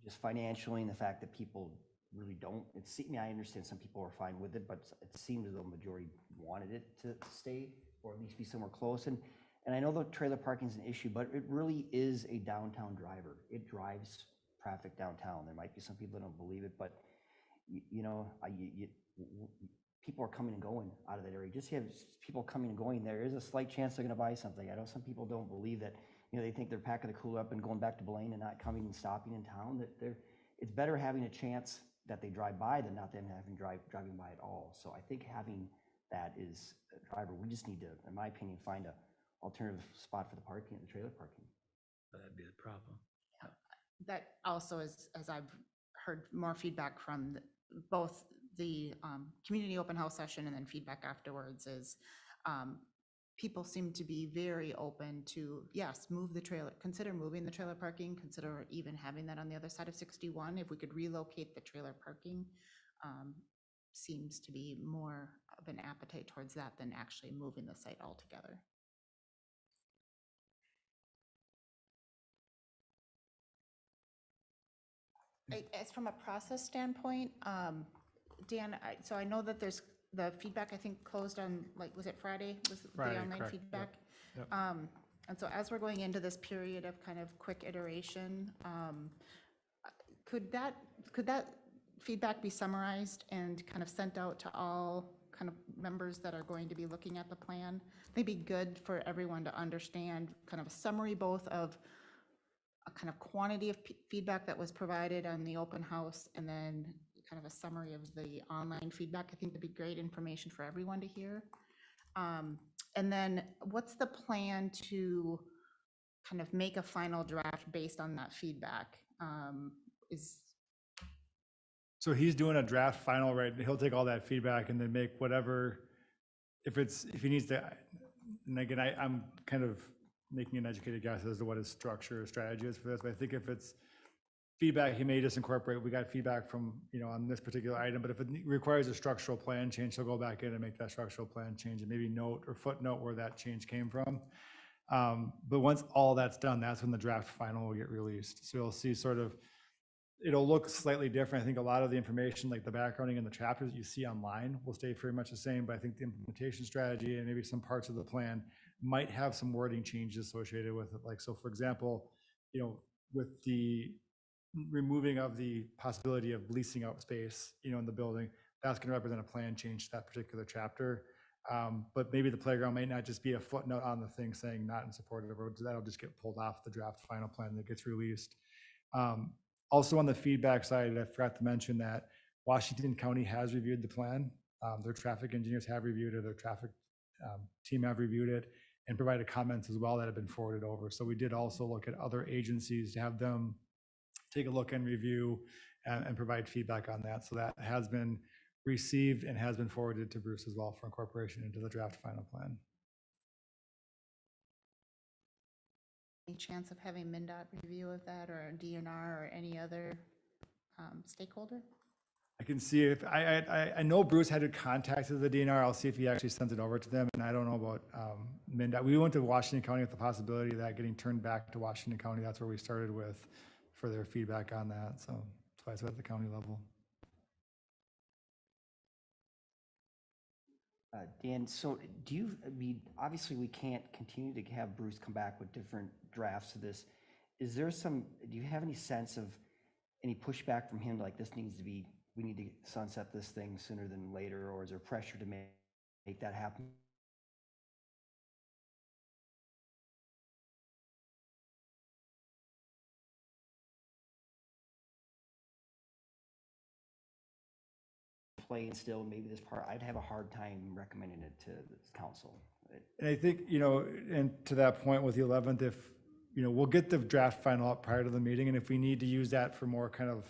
just financially, and the fact that people really don't, I understand some people are fine with it, but it seemed as though the majority wanted it to stay, or at least be somewhere close. And I know the trailer parking is an issue, but it really is a downtown driver. It drives traffic downtown. There might be some people that don't believe it, but people are coming and going out of that area. Just have people coming and going, there is a slight chance they're going to buy something. I know some people don't believe that. They think they're packing the cooler up and going back to Blaine and not coming and stopping in town. It's better having a chance that they drive by than not them driving by at all. So I think having that is a driver. We just need to, in my opinion, find a alternative spot for the parking, the trailer parking. that'd be the problem. That also is, as I've heard more feedback from both the community open house session and then feedback afterwards, is people seem to be very open to, yes, consider moving the trailer parking, consider even having that on the other side of 61. If we could relocate the trailer parking, seems to be more of an appetite towards that than actually moving the site altogether. As from a process standpoint, Dan, so I know that there's the feedback, I think, closed on, was it Friday? Was the Friday, online correct. Yep. feedback? Yep. And so as we're going into this period of kind of quick iteration, could that feedback be summarized and kind of sent out to all kind of members that are going to be looking at the plan? It'd be good for everyone to understand kind of a summary, both of a kind of quantity of feedback that was provided on the open house, and then kind of a summary of the online feedback. I think that'd be great information for everyone to hear. And then what's the plan to kind of make a final draft based on that feedback? So he's doing a draft final, right? He'll take all that feedback and then make whatever, if he needs to, and again, I'm kind of making an educated guess as to what his structure or strategy is for this, but I think if it's feedback, he may just incorporate, we got feedback from, on this particular item, but if it requires a structural plan change, he'll go back in and make that structural plan change and maybe note or footnote where that change came from. But once all that's done, that's when the draft final will get released. So you'll see it'll look slightly different. I think a lot of the information, like the backgrounding and the chapters that you see online, will stay pretty much the same, but I think the implementation strategy and maybe some parts of the plan might have some wording changes associated with it. Like, so for example, with the removing of the possibility of leasing out space, in the building, that's going to represent a plan change to that particular chapter. But maybe the playground might not just be a footnote on the thing saying not in support of the road. That'll just get pulled off the draft final plan that gets released. Also on the feedback side, I forgot to mention that Washington County has reviewed the plan. Their traffic engineers have reviewed it, their traffic team have reviewed it, and provided comments as well that have been forwarded over. So we did also look at other agencies to have them take a look and review and provide feedback on that. So that has been received and has been forwarded to Bruce as well for incorporation into the draft final plan. Any chance of having MnDOT review of that, or DNR, or any other stakeholder? I can see if, I know Bruce had contacted the DNR. I'll see if he actually sends it over to them. And I don't know about MnDOT. We went to Washington County with the possibility of that getting turned back to Washington County. That's where we started with for their feedback on that. So that's why it's at the county level. Dan, so obviously we can't continue to have Bruce come back with different drafts of this. Do you have any sense of any pushback from him, like we need to sunset this thing sooner than later, or is there pressure to make that happen? play instilled, maybe this part, I'd have a hard time recommending it to the council. And I think, and to that point with the 11th, if, we'll get the draft final up prior to the meeting, and if we need to use that for more kind of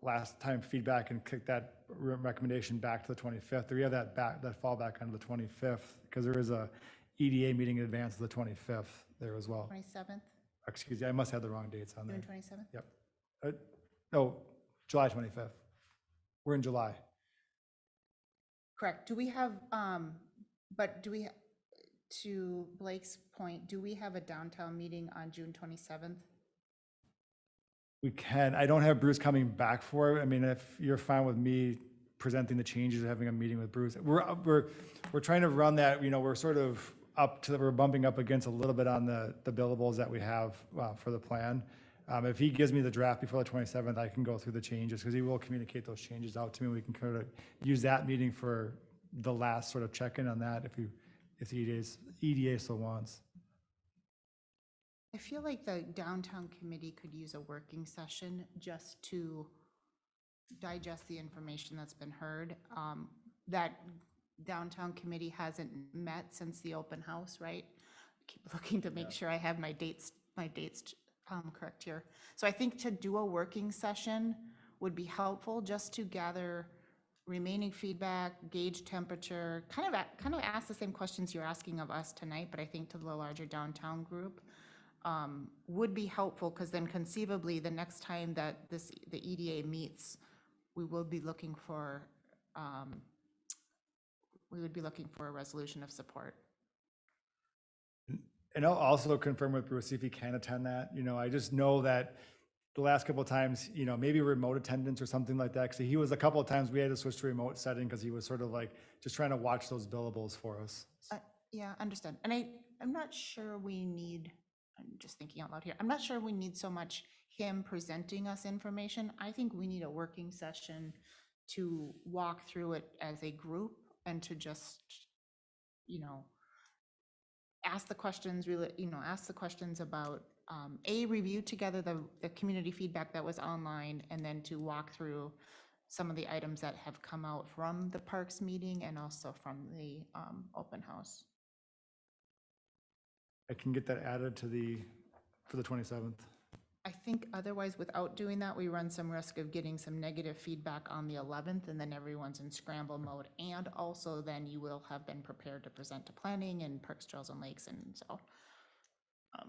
last time feedback and kick that recommendation back to the 25th, or we have that fallback onto the 25th, because there is a EDA meeting in advance of the 25th there as well. 27th, Excuse me, I must have the wrong dates on there. June 27th? Yep. No, July 25th. We're in July. Correct. Do we have, to Blake's point, do we have a downtown meeting on June 27th? We can. I don't have Bruce coming back for it. I mean, if you're fine with me presenting the changes, or having a meeting with Bruce, we're trying to run that. We're sort of we're bumping up against a little bit on the billables that we have for the plan. If he gives me the draft before the 27th, I can go through the changes, because he will communicate those changes out to me. We can kind of use that meeting for the last sort of check-in on that if the EDA so wants. I feel like the downtown committee could use a working session just to digest the information that's been heard. That downtown committee hasn't met since the open house, right? I keep looking to make sure I have my dates correct here. So I think to do a working session would be helpful, just to gather remaining feedback, gauge temperature, kind of ask the same questions you're asking of us tonight, but I think to the larger downtown group would be helpful, because then conceivably the next time that the EDA meets, we would be looking for a resolution of support. And I'll also confirm with Bruce if he can attend that. I just know that the last couple of times, maybe remote attendance or something like that. Because he was a couple of times we had to switch to remote setting, because he was sort of like just trying to watch those billables for us. Yeah, understood. And I'm not sure we need, I'm just thinking out loud here, I'm not sure we need so much him presenting us information. I think we need a working session to walk through it as a group, and to just, ask the questions, really, ask the questions about, review together the community feedback that was online, and then to walk through some of the items that have come out from the parks meeting and also from the open house. I can get that added for the 27th. I think otherwise, without doing that, we run some risk of getting some negative feedback on the 11th, and then everyone's in scramble mode. And also then you will have been prepared to present to planning and parks, trails and lakes. And so a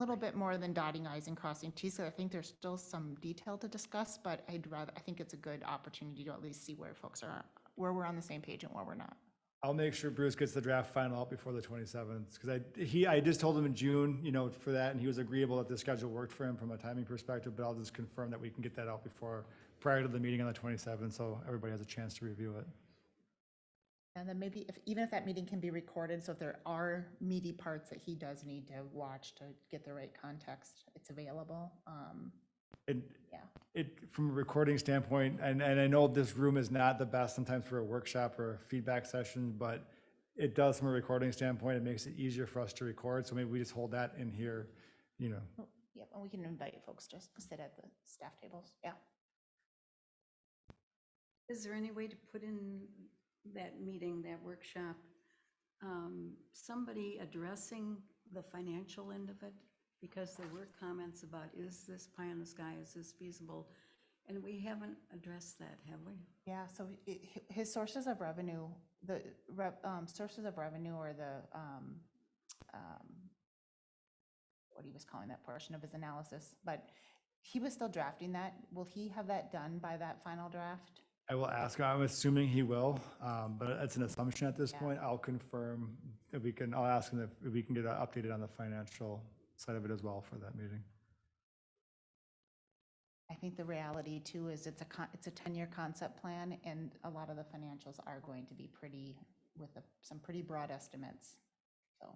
little bit more than dotting i's and crossing t's. So I think there's still some detail to discuss, but I think it's a good opportunity to at least see where folks are, where we're on the same page and where we're not. I'll make sure Bruce gets the draft final out before the 27th, because I just told him in June, for that, and he was agreeable that the schedule worked for him from a timing perspective, but I'll just confirm that we can get that out prior to the meeting on the 27th, so everybody has a chance to review it. And then maybe even if that meeting can be recorded, so if there are meaty parts that he does need to watch to get the right context, it's available. From a recording standpoint, and I know this room is not the best sometimes for a workshop or a feedback session, but it does from a recording standpoint. It makes it easier for us to record. So maybe we just hold that in here, Yep, and we can invite folks to sit at the staff tables. Yeah. Is there any way to put in that meeting, that workshop, somebody addressing the financial end of it? Because there were comments about, is this pie in the sky, is this feasible? And we haven't addressed that, have we? Yeah, so his sources of revenue, sources of revenue, or what he was calling that portion of his analysis, but he was still drafting that. Will he have that done by that final draft? I will ask. I'm assuming he will, but it's an assumption at this Yeah. point. I'll confirm if we can. I'll ask him if we can get it updated on the financial side of it as well for that meeting. I think the reality too is it's a 10-year concept plan, and a lot of the financials are going to be some pretty broad estimates. So,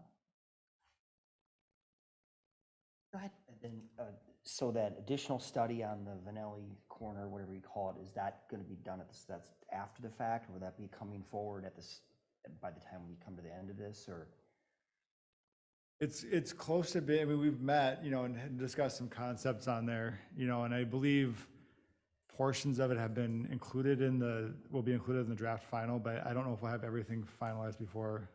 go ahead. And then, so that additional study on the Vanelli corner, whatever you call it, is that going to be done that's after the fact, or will that be coming forward by the time we come to the end of this, or? It's close to being, we've met, and discussed some concepts on there, and I believe portions of it have been included in will be included in the draft final, but I don't know if we'll have everything finalized before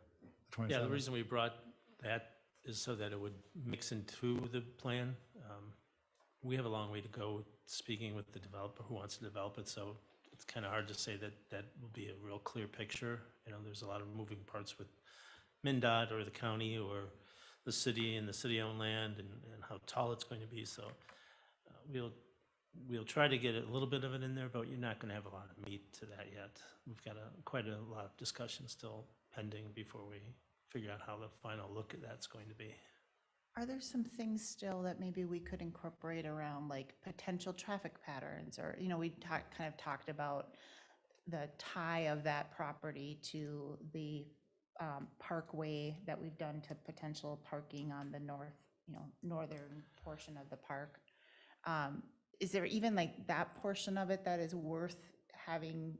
the 27th. Yeah, the reason we brought that is so that it would mix into the plan. We have a long way to go speaking with the developer who wants to develop it, so it's kind of hard to say that that will be a real clear picture. You know, there's a lot of moving parts with MnDOT or the county or the city and the city-owned land and how tall it's going to be. So we'll try to get a little bit of it in there, but you're not going to have a lot of meat to that yet. We've got quite a lot of discussion still pending before we figure out how the final look at that's going to be. Are there some things still that maybe we could incorporate around like potential traffic patterns? Or, we kind of talked about the tie of that property to the parkway that we've done to potential parking on the northern portion of the park. Is there even like that portion of it that is worth having?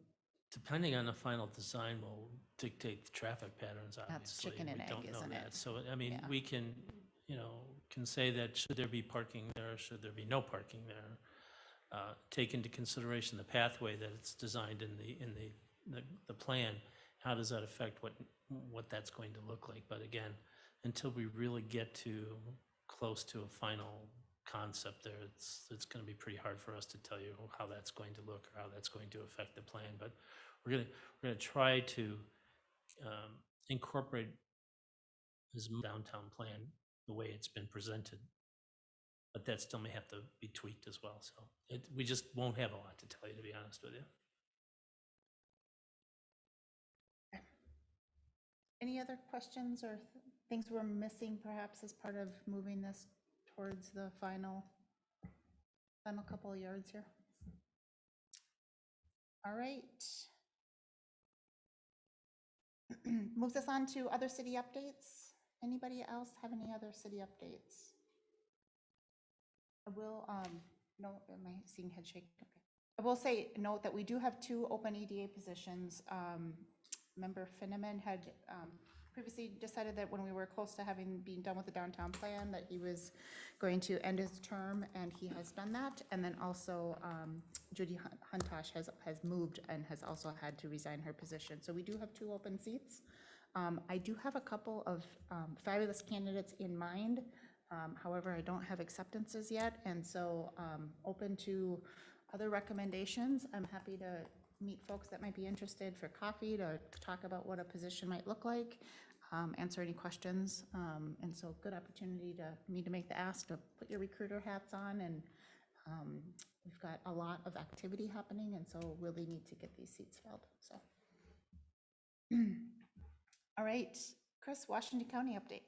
Depending on the final design will dictate the traffic patterns, obviously. That's chicken and We egg, don't know isn't that. it? So, I mean, Yeah. we can say that should there be parking there, should there be no parking there? Take into consideration the pathway that it's designed in the plan. How does that affect what that's going to look like? But again, until we really get to close to a final concept there, it's going to be pretty hard for us to tell you how that's going to look or how that's going to affect the plan. But we're going to try to incorporate this downtown plan the way it's been presented, but that still may have to be tweaked as well. So we just won't have a lot to tell you, to be honest with you. Any other questions or things we're missing perhaps as part of moving this towards the final couple of yards here? All right. Moves us on to other city updates. Anybody else have any other city updates? I will, no, am I seeing head shake? Okay. I will note that we do have 2 open EDA positions. Member Finneman had previously decided that when we were close to being done with the downtown plan, that he was going to end his term, and he has done that. And then also Judy Huntosh has moved and has also had to resign her position. So we do have 2 open seats. I do have a couple of fabulous candidates in mind. However, I don't have acceptances yet, and so open to other recommendations. I'm happy to meet folks that might be interested for coffee to talk about what a position might look like, answer any questions. And so good opportunity for me to make the ask to put your recruiter hats on. And we've got a lot of activity happening, and so really need to get these seats filled. So, all right, Chris, Washington County update.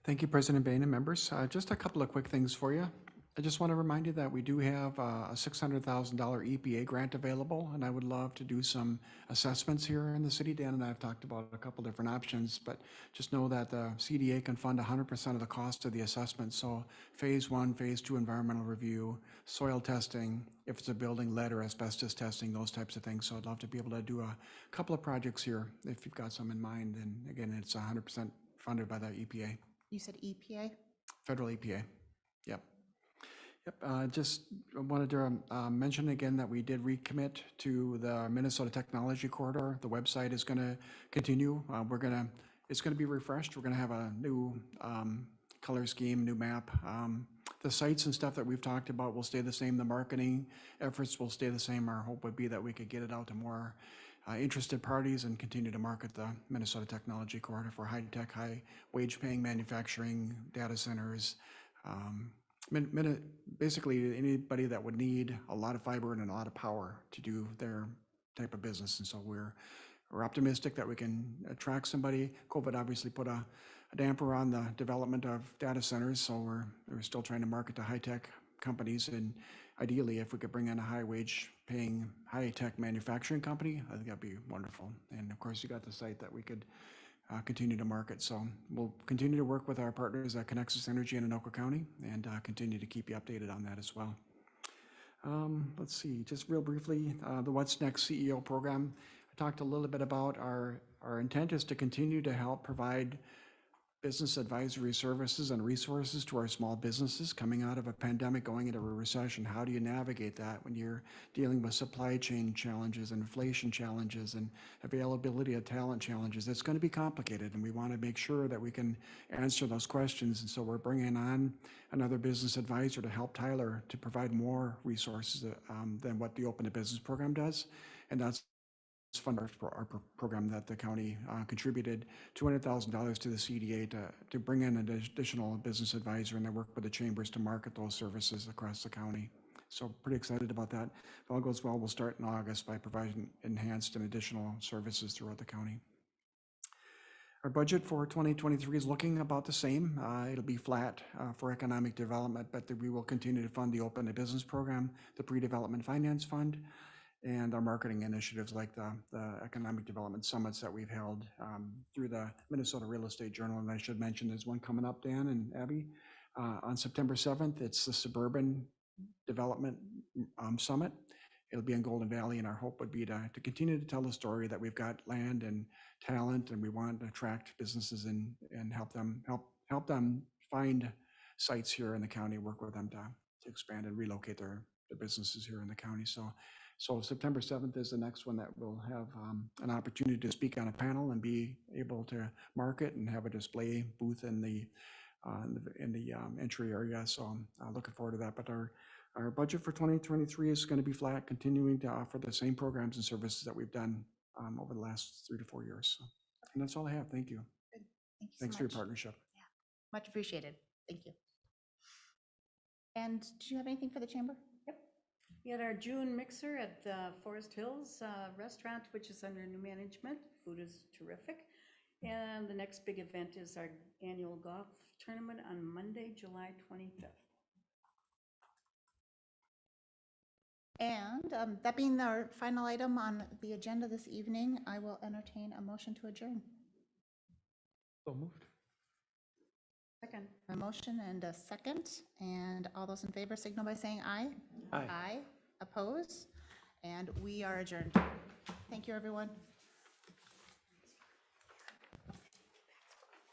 Thank you, President Bain and members. Just a couple of quick things for you. I just want to remind you that we do have a $600,000 EPA grant available, and I would love to do some assessments here in the city. Dan and I have talked about a couple different options, but just know that the CDA can fund 100% of the cost of the assessment. So phase 1, phase 2 environmental review, soil testing, if it's a building, lead or asbestos testing, those types of things. So I'd love to be able to do a couple of projects here if you've got some in mind. And again, it's 100% funded by the EPA. You said EPA? Federal EPA, yep. Yep, just wanted to mention again that we did recommit to the Minnesota Technology Corridor. The website is going to continue. It's going to be refreshed. We're going to have a new color scheme, new map. The sites and stuff that we've talked about will stay the same. The marketing efforts will stay the same. Our hope would be that we could get it out to more interested parties and continue to market the Minnesota Technology Corridor for high-tech, high-wage-paying manufacturing, data centers, basically anybody that would need a lot of fiber and a lot of power to do their type of business. And so we're optimistic that we can attract somebody. COVID obviously put a damper on the development of data centers, so we're still trying to market to high-tech companies. And ideally, if we could bring in a high-wage paying, high-tech manufacturing company, I think that'd be wonderful. And of course, you got the site that we could continue to market. So we'll continue to work with our partners at Connexus Energy in Anoka County and continue to keep you updated on that as well. Let's see, just real briefly, the What's Next CEO program. I talked a little bit about our intent is to continue to help provide business advisory services and resources to our small businesses coming out of a pandemic, going into a recession. How do you navigate that when you're dealing with supply chain challenges, inflation challenges, and availability of talent challenges? It's going to be complicated, and we want to make sure that we can answer those questions. And so we're bringing on another business advisor to help Tyler to provide more resources than what the Open to Business program does. And that's fund our program that the county contributed $200,000 to the CDA to bring in an additional business advisor and then work with the chambers to market those services across the county. So pretty excited about that. If all goes well, we'll start in August by providing enhanced and additional services throughout the county. Our budget for 2023 is looking about the same. It'll be flat for economic development, but we will continue to fund the Open to Business program, the Pre-Development Finance Fund, and our marketing initiatives like the economic development summits that we've held through the Minnesota Real Estate Journal. And I should mention there's one coming up, Dan and Abby, on September 7th. It's the Suburban Development Summit. It'll be in Golden Valley, and our hope would be to continue to tell the story that we've got land and talent, and we want to attract businesses and help them find sites here in the county, work with them to expand and relocate their businesses here in the county. So September 7th is the next one that we'll have an opportunity to speak on a panel and be able to market and have a display booth in the entry area. So I'm looking forward to that. But our budget for 2023 is going to be flat, continuing to offer the same programs and services that we've done over the last 3 to 4 years. So, and that's all I have. Thank you. Good. Thank you so Thanks for your much. partnership. Much appreciated. Thank you. And do you have anything for the chamber? We had our June mixer at the Forest Hills Restaurant, which is under new management. Food is terrific. And the next big event is our annual golf tournament on Monday, July 25th. And that being our final item on the agenda this evening, I will entertain a motion to adjourn. So moved. Second. A motion and a second, and all those in favor signal by saying aye. Aye. Aye. Oppose, and we are adjourned. Thank you, everyone.